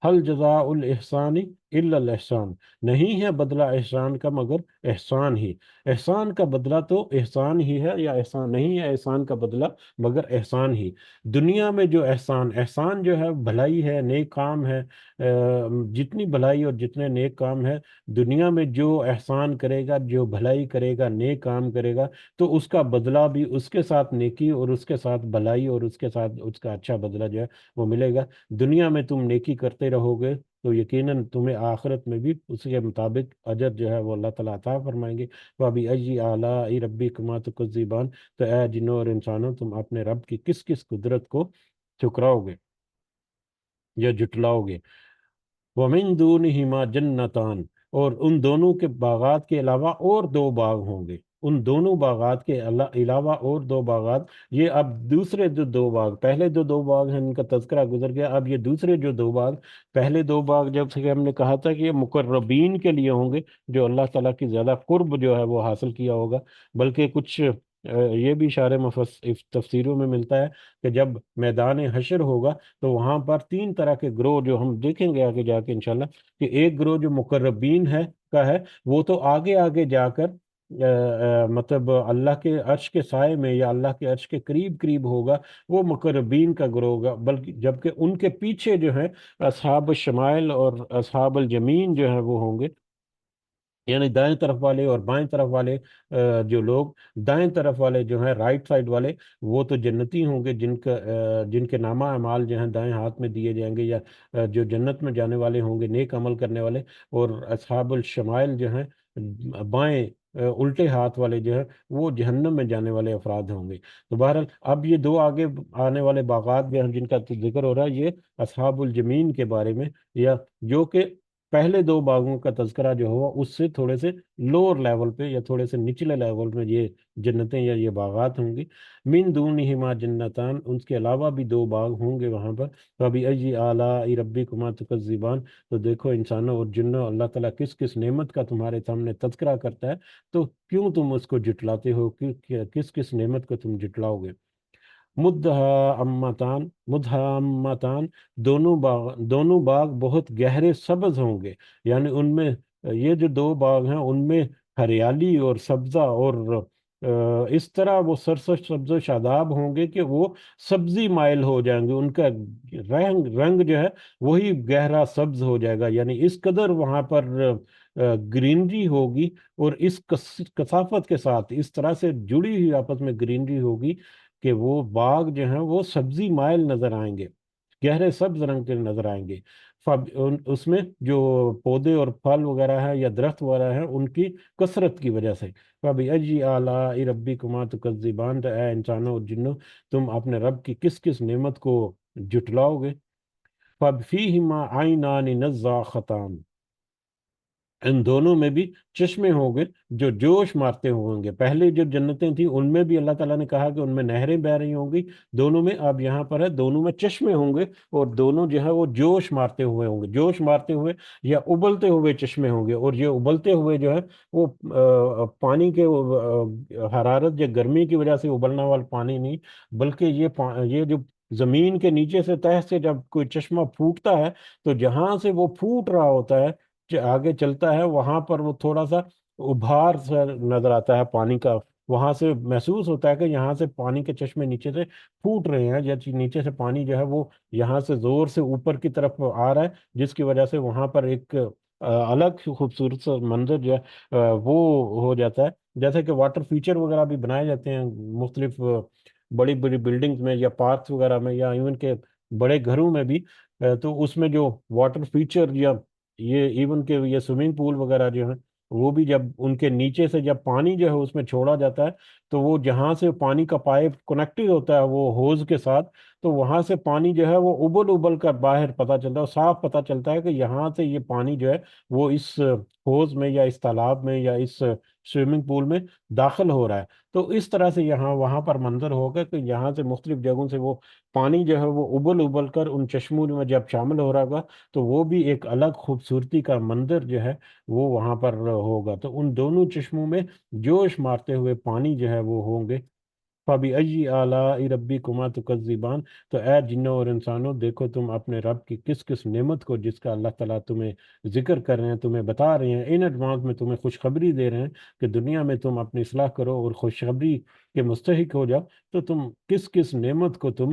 حل جزاء الاحسان الا الاحسان، نہیں ہے بدلہ احسان کا مگر احسان ہی۔ احسان کا بدلہ تو احسان ہی ہے، یا احسان نہیں ہے احسان کا بدلہ مگر احسان ہی۔ دنیا میں جو احسان، احسان جو ہے بھلائی ہے، نیک کام ہے، جتنی بھلائی اور جتنے نیک کام ہے دنیا میں، جو احسان کرے گا، جو بھلائی کرے گا، نیک کام کرے گا، تو اس کا بدلہ بھی اس کے ساتھ نیکی اور اس کے ساتھ بھلائی اور اس کے ساتھ اس کا اچھا بدلہ جو ہے وہ ملے گا۔ دنیا میں تم نیکی کرتے رہو گے تو یقیناً تمہیں آخرت میں بھی اس کے مطابق اجر جو ہے وہ اللہ تعالیٰ عطا فرمائیں گے۔ وَبِأَيِّ آلَاءِ رَبِّكُمَا تُكَذِّبَانِ، تو اے جنوں اور انسانوں، تم اپنے رب کی کس کس قدرت کو ٹھکراؤ گے یا جٹلاؤ گے؟ وَمِن دُونِهِمَا جَنَّتَانِ، اور ان دونوں کے باغات کے علاوہ اور دو باغ ہوں گے، ان دونوں باغات کے علاوہ اور دو باغات۔ یہ اب دوسرے جو دو باغ، پہلے جو دو باغ ہیں ان کا تذکرہ گزر گیا، اب یہ دوسرے جو دو باغ، پہلے دو باغ جب سے ہم نے کہا تھا کہ یہ مقربین کے لیے ہوں گے، جو اللہ تعالیٰ کی زیادہ قرب جو ہے وہ حاصل کیا ہوگا، بلکہ کچھ یہ بھی اشارے تفسیروں میں ملتا ہے کہ جب میدان حشر ہوگا تو وہاں پر تین طرح کے گروہ جو ہم دیکھیں گے آگے جا کے انشاءاللہ، کہ ایک گروہ جو مقربین ہے کا ہے، وہ تو آگے آگے جا کر مطلب اللہ کے عرش کے سائے میں یا اللہ کے عرش کے قریب قریب ہوگا، وہ مقربین کا گروہ ہوگا، بلکہ جبکہ ان کے پیچھے جو ہے اصحاب الشمائل اور اصحاب الجمین جو ہیں وہ ہوں گے، یعنی دائیں طرف والے اور بائیں طرف والے جو لوگ، دائیں طرف والے جو ہیں رائٹ سائڈ والے، وہ تو جنتی ہوں گے، جن کے نامہ اعمال جو ہیں دائیں ہاتھ میں دیے جائیں گے، یا جو جنت میں جانے والے ہوں گے، نیک عمل کرنے والے، اور اصحاب الشمائل جو ہیں بائیں الٹے ہاتھ والے جو ہیں وہ جہنم میں جانے والے افراد ہوں گے۔ تو بہرحال اب یہ دو آگے آنے والے باغات بھی ہیں جن کا ذکر ہو رہا ہے، یہ اصحاب الجمین کے بارے میں، یا جو کہ پہلے دو باغوں کا تذکرہ جو ہوا اس سے تھوڑے سے لوور لیول پہ یا تھوڑے سے نچلے لیول میں یہ جنتیں یا یہ باغات ہوں گی۔ من دونہما جنتان، ان کے علاوہ بھی دو باغ ہوں گے وہاں پر۔ فبأي آلاء ربكما تكذبان، تو دیکھو انسانوں اور جنوں، اللہ تعالیٰ کس کس نعمت کا تمہارے سامنے تذکرہ کرتا ہے، تو کیوں تم اس کو جٹلاتے ہو، کس کس نعمت کو تم جٹلاؤ گے؟ مدھامتان، دونوں باغ بہت گہرے سبز ہوں گے، یعنی ان میں یہ جو دو باغ ہیں ان میں ہریالی اور سبزہ اور اس طرح وہ سرسبز سبز و شاداب ہوں گے کہ وہ سبزی مائل ہو جائیں گے، ان کا رنگ جو ہے وہی گہرا سبز ہو جائے گا، یعنی اس قدر وہاں پر گرینری ہوگی، اور اس کثافت کے ساتھ اس طرح سے جڑی ہوئی آپس میں گرینری ہوگی کہ وہ باغ جو ہیں وہ سبزی مائل نظر آئیں گے، گہرے سبز رنگ کے نظر آئیں گے۔ اس میں جو پودے اور پھل وغیرہ ہیں یا درخت وغیرہ ہیں ان کی کثرت کی وجہ سے۔ فَبِأَيِّ آلَاءِ رَبِّكُمَا تُكَذِّبَانِ، تو اے انسانوں اور جنوں، تم اپنے رب کی کس کس نعمت کو جٹلاؤ گے؟ فَفِيهِمَا عَيْنَانِ نَضَّاخَتَانِ، ان دونوں میں بھی چشمے ہوں گے جو جوش مارتے ہوں گے۔ پہلے جو جنتیں تھیں ان میں بھی اللہ تعالیٰ نے کہا کہ ان میں نہریں بہ رہی ہوں گی، دونوں میں اب یہاں پر ہے دونوں میں چشمے ہوں گے، اور دونوں جو ہے وہ جوش مارتے ہوئے ہوں گے، جوش مارتے ہوئے یا ابلتے ہوئے چشمے ہوں گے، اور یہ ابلتے ہوئے جو ہے وہ پانی کے حرارت یا گرمی کی وجہ سے ابلنا والا پانی نہیں، بلکہ یہ جو زمین کے نیچے سے تہ سے جب کوئی چشمہ پھوٹتا ہے تو جہاں سے وہ پھوٹ رہا ہوتا ہے آگے چلتا ہے، وہاں پر وہ تھوڑا سا ابھار سا نظر آتا ہے پانی کا، وہاں سے محسوس ہوتا ہے کہ یہاں سے پانی کے چشمے نیچے سے پھوٹ رہے ہیں، یا نیچے سے پانی جو ہے وہ یہاں سے زور سے اوپر کی طرف آ رہا ہے، جس کی وجہ سے وہاں پر ایک الگ خوبصورت سا منظر جو ہے وہ ہو جاتا ہے۔ جیسے کہ واٹر فیچر وغیرہ بھی بنائے جاتے ہیں مختلف بڑی بڑی بلڈنگز میں یا پارکس وغیرہ میں، یا ایون کے بڑے گھروں میں بھی، تو اس میں جو واٹر فیچر یا یہ ایون کے یہ سوئمنگ پول وغیرہ جو ہیں، وہ بھی جب ان کے نیچے سے جب پانی جو ہے اس میں چھوڑا جاتا ہے، تو وہ جہاں سے پانی کا پائپ کنیکٹڈ ہوتا ہے وہ ہوز کے ساتھ، تو وہاں سے پانی جو ہے وہ ابل ابل کر باہر پتہ چلتا ہے، اور صاف پتہ چلتا ہے کہ یہاں سے یہ پانی جو ہے وہ اس ہوز میں یا اس تالاب میں یا اس سوئمنگ پول میں داخل ہو رہا ہے۔ تو اس طرح سے یہاں وہاں پر منظر ہوگا کہ یہاں سے مختلف جگہوں سے وہ پانی جو ہے وہ ابل ابل کر ان چشموں میں جب شامل ہو رہا ہوگا، تو وہ بھی ایک الگ خوبصورتی کا منظر جو ہے وہ وہاں پر ہوگا۔ تو ان دونوں چشموں میں جوش مارتے ہوئے پانی جو ہے وہ ہوں گے، فَبِأَيِّ آلَاءِ رَبِّكُمَا تُكَذِّبَانِ، تو اے جنوں اور انسانوں، دیکھو تم اپنے رب کی کس کس نعمت کو، جس کا اللہ تعالیٰ تمہیں ذکر کر رہے ہیں، تمہیں بتا رہے ہیں، ان ایڈوانس میں تمہیں خوشخبری دے رہے ہیں کہ دنیا میں تم اپنی اصلاح کرو اور خوشخبری کے مستحق ہو جاؤ، تو تم کس کس نعمت کو تم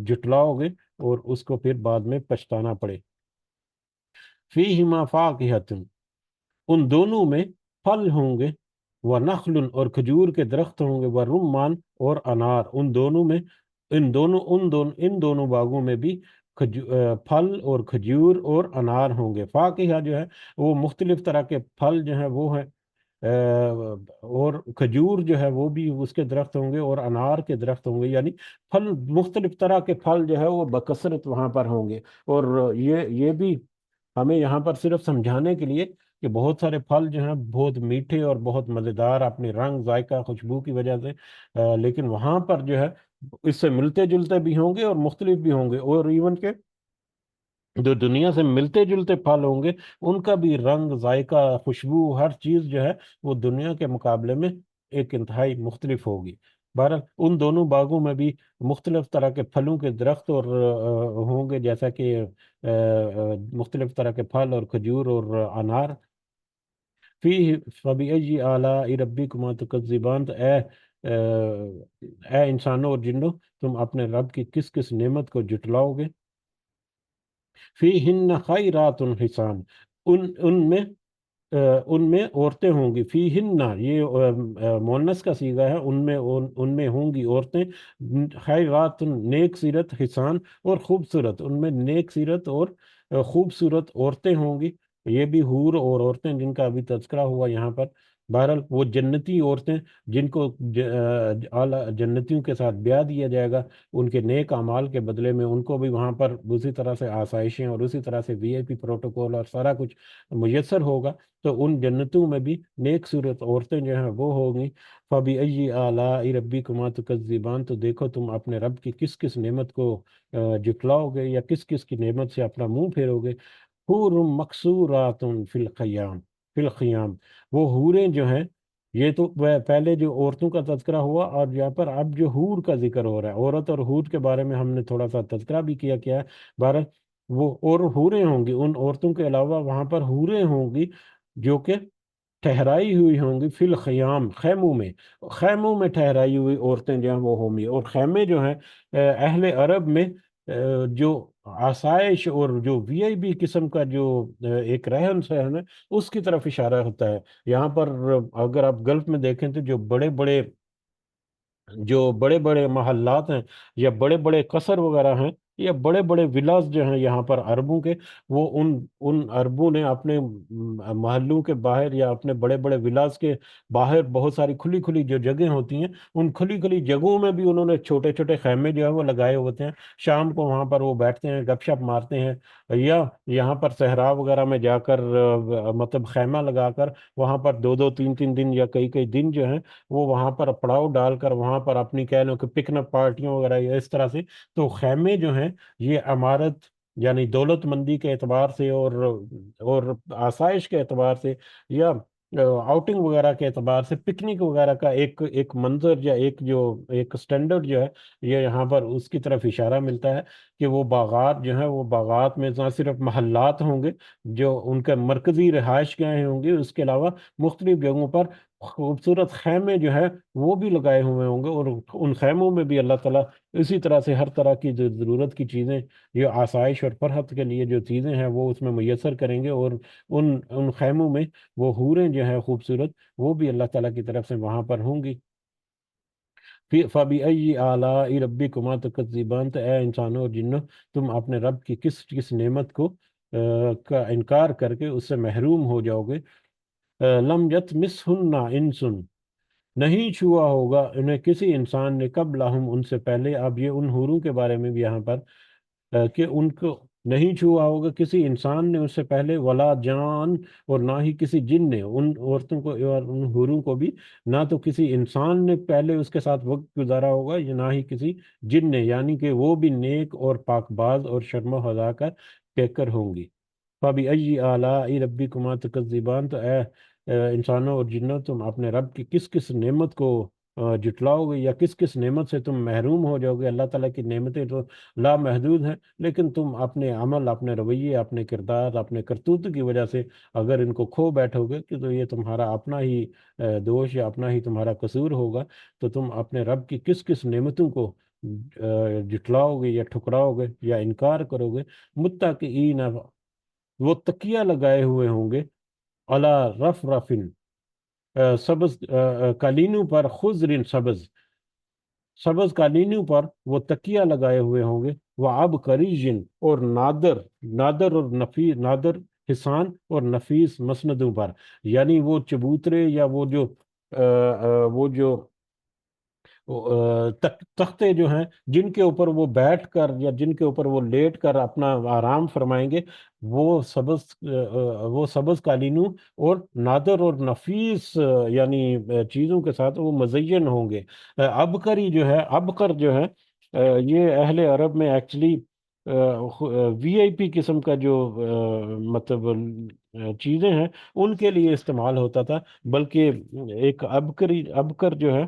جٹلاؤ گے اور اس کو پھر بعد میں پچھتانا پڑے۔ فِيهِمَا فَاكِهَةٌ، ان دونوں میں پھل ہوں گے، وہ نخل اور کھجور کے درخت ہوں گے، وہ رمان اور انار، ان دونوں باغوں میں بھی پھل اور کھجور اور انار ہوں گے۔ فاکہہ جو ہے وہ مختلف طرح کے پھل جو ہیں وہ ہیں، اور کھجور جو ہے وہ بھی اس کے درخت ہوں گے اور انار کے درخت ہوں گے، یعنی پھل، مختلف طرح کے پھل جو ہے وہ بکثرت وہاں پر ہوں گے۔ اور یہ بھی ہمیں یہاں پر صرف سمجھانے کے لیے کہ بہت سارے پھل جو ہیں بہت میٹھے اور بہت مزیدار اپنے رنگ، ذائقہ، خوشبو کی وجہ سے، لیکن وہاں پر جو ہے اس سے ملتے جلتے بھی ہوں گے اور مختلف بھی ہوں گے، اور ایون کہ جو دنیا سے ملتے جلتے پھل ہوں گے ان کا بھی رنگ، ذائقہ، خوشبو، ہر چیز جو ہے وہ دنیا کے مقابلے میں ایک انتہائی مختلف ہوگی۔ بہرحال ان دونوں باغوں میں بھی مختلف طرح کے پھلوں کے درخت اور ہوں گے، جیسا کہ مختلف طرح کے پھل اور کھجور اور انار۔ فی فبئی آلاء ربکما تکذبان، تو اے انسانوں اور جنوں، تم اپنے رب کی کس کس نعمت کو جٹلاؤ گے۔ فیہن خیرات حسان، ان میں ان میں عورتیں ہوں گی، فیہن یہ مونس کا صیغہ ہے، ان میں ہوں گی عورتیں، خیرات نیک سیرت، حسان اور خوبصورت، ان میں نیک سیرت اور خوبصورت عورتیں ہوں گی، یہ بھی حور اور عورتیں جن کا ابھی تذکرہ ہوا یہاں پر۔ بہرحال وہ جنتی عورتیں جن کو اعلیٰ جنتیوں کے ساتھ بیاہ دیا جائے گا، ان کے نیک اعمال کے بدلے میں ان کو بھی وہاں پر اسی طرح سے آسائشیں اور اسی طرح سے وی آئی پی پروٹوکول اور سارا کچھ میسر ہوگا، تو ان جنتوں میں بھی نیک صورت عورتیں جو ہیں وہ ہوں گی۔ فَبِأَيِّ آلَاءِ رَبِّكُمَا تُكَذِّبَانِ، تو دیکھو تم اپنے رب کی کس کس نعمت کو جٹلاؤ گے یا کس کس کی نعمت سے اپنا منہ پھیرو گے۔ حور مقصورات فی الخیام، وہ حوریں جو ہیں، یہ تو پہلے جو عورتوں کا تذکرہ ہوا، اور یہاں پر اب جو حور کا ذکر ہو رہا ہے، عورت اور حور کے بارے میں ہم نے تھوڑا سا تذکرہ بھی کیا ہے۔ بہرحال وہ اور حوریں ہوں گی، ان عورتوں کے علاوہ وہاں پر حوریں ہوں گی جو کہ ٹھہرائی ہوئی ہوں گی، فی الخیام، خیموں میں ٹھہرائی ہوئی عورتیں جو ہیں وہ ہوں گی۔ اور خیمے جو ہیں اہل عرب میں جو آسائش اور جو وی آئی بی قسم کا جو ایک رہن سہن ہے، اس کی طرف اشارہ ہوتا ہے یہاں پر۔ اگر آپ گلف میں دیکھیں تو جو بڑے بڑے محلات ہیں یا بڑے بڑے قصر وغیرہ ہیں یا بڑے بڑے ولاز جو ہیں یہاں پر عربوں کے، وہ ان عربوں نے اپنے محلوں کے باہر یا اپنے بڑے بڑے ولاز کے باہر بہت ساری کھلی کھلی جو جگہیں ہوتی ہیں، ان کھلی کھلی جگہوں میں بھی انہوں نے چھوٹے چھوٹے خیمے جو ہیں وہ لگائے ہوتے ہیں۔ شام کو وہاں پر وہ بیٹھتے ہیں، گپ شپ مارتے ہیں، یا یہاں پر صحرا وغیرہ میں جا کر مطلب خیمہ لگا کر وہاں پر دو دو تین تین دن یا کئی کئی دن جو ہیں وہ وہاں پر پڑاؤ ڈال کر وہاں پر اپنی کہہ لو کہ پکنک پارٹیوں وغیرہ یا اس طرح سے۔ تو خیمے جو ہیں یہ عمارت یعنی دولت مندی کے اعتبار سے اور آسائش کے اعتبار سے یا آؤٹنگ وغیرہ کے اعتبار سے، پکنک وغیرہ کا ایک منظر یا ایک سٹینڈرڈ جو ہے، یہ یہاں پر اس کی طرف اشارہ ملتا ہے کہ وہ باغات جو ہیں، وہ باغات میں نہ صرف محلات ہوں گے جو ان کا مرکزی رہائش گاہیں ہوں گی، اس کے علاوہ مختلف جگہوں پر خوبصورت خیمے جو ہے وہ بھی لگائے ہوئے ہوں گے، اور ان خیموں میں بھی اللہ تعالیٰ اسی طرح سے ہر طرح کی جو ضرورت کی چیزیں، یہ آسائش اور فرحت کے لیے جو چیزیں ہیں وہ اس میں میسر کریں گے، اور ان خیموں میں وہ حوریں جو ہیں خوبصورت، وہ بھی اللہ تعالیٰ کی طرف سے وہاں پر ہوں گی۔ فَبِأَيِّ آلَاءِ رَبِّكُمَا تُكَذِّبَانِ، تو اے انسانوں اور جنوں، تم اپنے رب کی کس کس نعمت کا انکار کر کے اس سے محروم ہو جاؤ گے۔ لم یطمثہن انس، نہیں چھوا ہوگا انہیں کسی انسان نے، قبلہم، ان سے پہلے۔ اب یہ ان حوروں کے بارے میں بھی یہاں پر کہ ان کو نہیں چھوا ہوگا کسی انسان نے اس سے پہلے، ولا جان، اور نہ ہی کسی جن نے، ان عورتوں کو اور ان حوروں کو بھی نہ تو کسی انسان نے پہلے اس کے ساتھ وقت گزارا ہوگا، یا نہ ہی کسی جن نے، یعنی کہ وہ بھی نیک اور پاک باز اور شرم و حیا کر پیکر ہوں گی۔ فَبِأَيِّ آلَاءِ رَبِّكُمَا تُكَذِّبَانِ، تو اے انسانوں اور جنوں، تم اپنے رب کی کس کس نعمت کو جٹلاؤ گے یا کس کس نعمت سے تم محروم ہو جاؤ گے۔ اللہ تعالیٰ کی نعمتیں تو لامحدود ہیں، لیکن تم اپنے عمل، اپنے رویے، اپنے کردار، اپنے کرتوت کی وجہ سے اگر ان کو کھو بیٹھو گے کہ تو یہ تمہارا اپنا ہی دوش یا اپنا ہی تمہارا قصور ہوگا۔ تو تم اپنے رب کی کس کس نعمتوں کو جٹلاؤ گے یا ٹھکراؤ گے یا انکار کرو گے۔ متکئین، وہ تکیہ لگائے ہوئے ہوں گے، علی رف رفن، سبز قالینوں پر، خضر سبز، سبز قالینوں پر وہ تکیہ لگائے ہوئے ہوں گے، وہ اب کریجن، اور نادر، نادر اور نفیس، نادر حسان اور نفیس مسندوں پر، یعنی وہ چبوترے یا وہ جو تختے جو ہیں جن کے اوپر وہ بیٹھ کر یا جن کے اوپر وہ لیٹ کر اپنا آرام فرمائیں گے، وہ سبز قالینوں اور نادر اور نفیس یعنی چیزوں کے ساتھ وہ مزین ہوں گے۔ ابکری جو ہے، ابکر جو ہے، یہ اہل عرب میں ایکچولی وی آئی پی قسم کا جو مطلب چیزیں ہیں ان کے لیے استعمال ہوتا تھا، بلکہ ایک ابکر جو ہے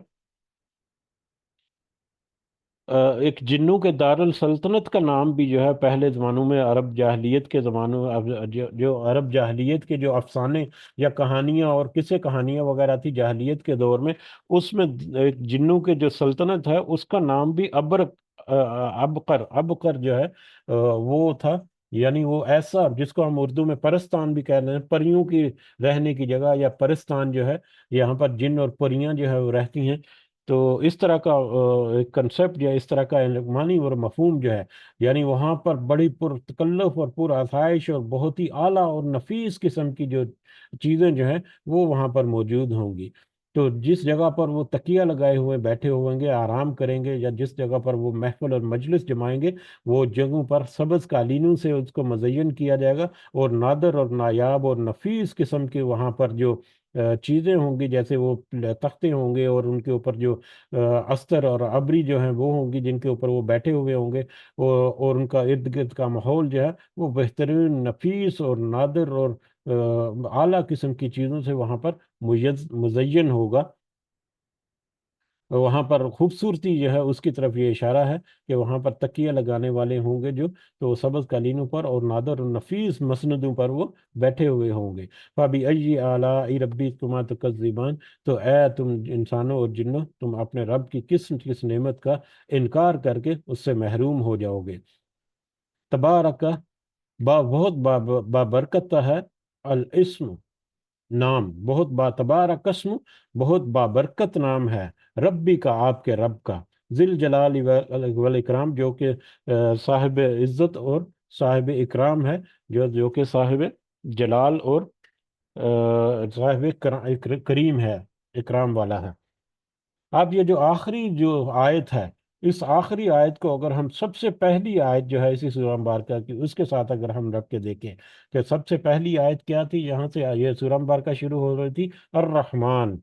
ایک جنوں کے دارالسلطنت کا نام بھی جو ہے پہلے زمانوں میں، عرب جاہلیت کے زمانوں جو عرب جاہلیت کے جو افسانے یا کہانیاں اور قصے کہانیاں وغیرہ تھی جاہلیت کے دور میں، اس میں ایک جنوں کے جو سلطنت ہے اس کا نام بھی ابقر، ابقر جو ہے وہ تھا، یعنی وہ ایسا جس کو ہم اردو میں پرستان بھی کہہ رہے ہیں، پریوں کی رہنے کی جگہ یا پرستان جو ہے، یہاں پر جن اور پریاں جو ہے وہ رہتی ہیں۔ تو اس طرح کا ایک کنسیپٹ یا اس طرح کا معنی اور مفہوم جو ہے، یعنی وہاں پر بڑی پر تکلف اور پر آسائش اور بہت ہی اعلیٰ اور نفیس قسم کی جو چیزیں جو ہیں وہ وہاں پر موجود ہوں گی۔ تو جس جگہ پر وہ تکیہ لگائے ہوئے بیٹھے ہوئیں گے، آرام کریں گے، یا جس جگہ پر وہ محفل اور مجلس جمائیں گے، وہ جگہوں پر سبز قالینوں سے اس کو مزین کیا جائے گا، اور نادر اور نایاب اور نفیس قسم کے وہاں پر جو چیزیں ہوں گی، جیسے وہ تختے ہوں گے اور ان کے اوپر جو استر اور ابری جو ہیں وہ ہوں گی جن کے اوپر وہ بیٹھے ہوئے ہوں گے، اور ان کا ارد گرد کا ماحول جو ہے وہ بہترین، نفیس اور نادر اور اعلیٰ قسم کی چیزوں سے وہاں پر مزین ہوگا۔ وہاں پر خوبصورتی جو ہے اس کی طرف یہ اشارہ ہے کہ وہاں پر تکیہ لگانے والے ہوں گے جو، تو سبز قالینوں پر اور نادر اور نفیس مسندوں پر وہ بیٹھے ہوئے ہوں گے۔ فَبِأَيِّ آلَاءِ رَبِّكُمَا تُكَذِّبَانِ، تو اے تم انسانوں اور جنوں، تم اپنے رب کی کس کس نعمت کا انکار کر کے اس سے محروم ہو جاؤ گے۔ تبارک، بہت بابرکت ہے، الاسم، نام، بہت تبارک اسم، بہت بابرکت نام ہے، ربی کا، آپ کے رب کا، ذل جلال والاکرام، جو کہ صاحب عزت اور صاحب اکرام ہے، جو کہ صاحب جلال اور صاحب کریم ہے، اکرام والا ہے۔ اب یہ جو آخری جو آیت ہے، اس آخری آیت کو اگر ہم سب سے پہلی آیت جو ہے اسی سورہ مبارکہ کی، اس کے ساتھ اگر ہم رکھ کے دیکھیں کہ سب سے پہلی آیت کیا تھی، یہاں سے یہ سورہ مبارکہ شروع ہو رہی تھی، الرحمن،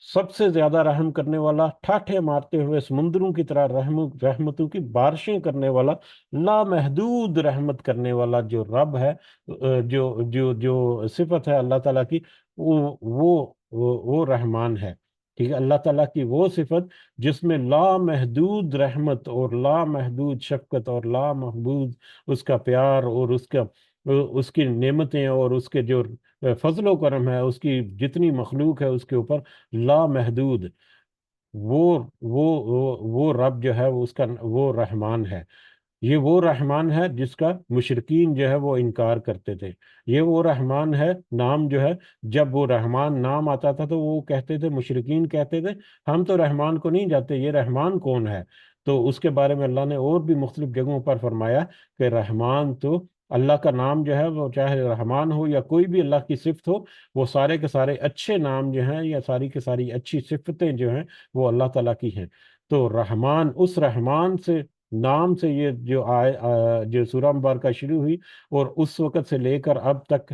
سب سے زیادہ رحم کرنے والا، ٹھاٹھے مارتے ہوئے سمندروں کی طرح رحمتوں کی بارشیں کرنے والا، لامحدود رحمت کرنے والا جو رب ہے، جو صفت ہے اللہ تعالیٰ کی، وہ رحمان ہے۔ ٹھیک ہے، اللہ تعالیٰ کی وہ صفت جس میں لامحدود رحمت اور لامحدود شفقت اور لامحدود اس کا پیار اور اس کی نعمتیں اور اس کے جو فضل و کرم ہے، اس کی جتنی مخلوق ہے اس کے اوپر لامحدود، وہ وہ رب جو ہے وہ رحمان ہے۔ یہ وہ رحمان ہے جس کا مشرکین جو ہے وہ انکار کرتے تھے۔ یہ وہ رحمان ہے، نام جو ہے، جب وہ رحمان نام آتا تھا تو وہ کہتے تھے، مشرکین کہتے تھے ہم تو رحمان کو نہیں جانتے، یہ رحمان کون ہے؟ تو اس کے بارے میں اللہ نے اور بھی مختلف جگہوں پر فرمایا کہ رحمان تو اللہ کا نام جو ہے، وہ چاہے رحمان ہو یا کوئی بھی اللہ کی صفت ہو، وہ سارے کے سارے اچھے نام جو ہیں یا ساری کے ساری اچھی صفتیں جو ہیں وہ اللہ تعالیٰ کی ہیں۔ تو رحمان، اس رحمان سے، نام سے یہ جو جو سورہ مبارکہ شروع ہوئی، اور اس وقت سے لے کر اب تک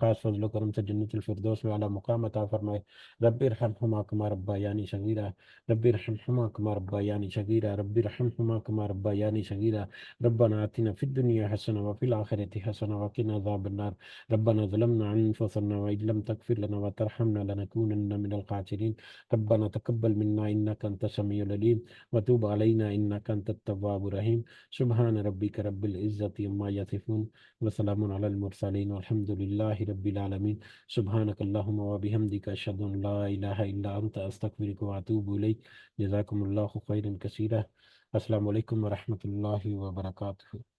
خاص فضل و کرم سے جنت الفردوس میں اعلیٰ مقام عطا فرمائے۔ رب ارحمہما کما ربیانی صغیرا، رب ارحمہما کما ربیانی صغیرا، رب ارحمہما کما ربیانی صغیرا۔ ربنا آتنا فی الدنیا حسنہ وفی الآخرۃ حسنہ وقنا عذاب النار۔ ربنا ظلمنا انفسنا وإن لم تغفر لنا وترحمنا لنكونن من الخاسرین۔ ربنا تقبل منا انك انت السميع العليم وتوب علينا انك انت التواب الرحیم۔ سبحان ربک رب العزة عما یصفون وسلام علی المرسلین والحمد للہ رب العالمین۔ سبحانک اللہم و بحمدک اشہد ان لا الہ الا انت استغفرک و اتوب الیک۔ جزاکم اللہ خیرا کثیرا۔ السلام علیکم ورحمۃ اللہ وبرکاتہ۔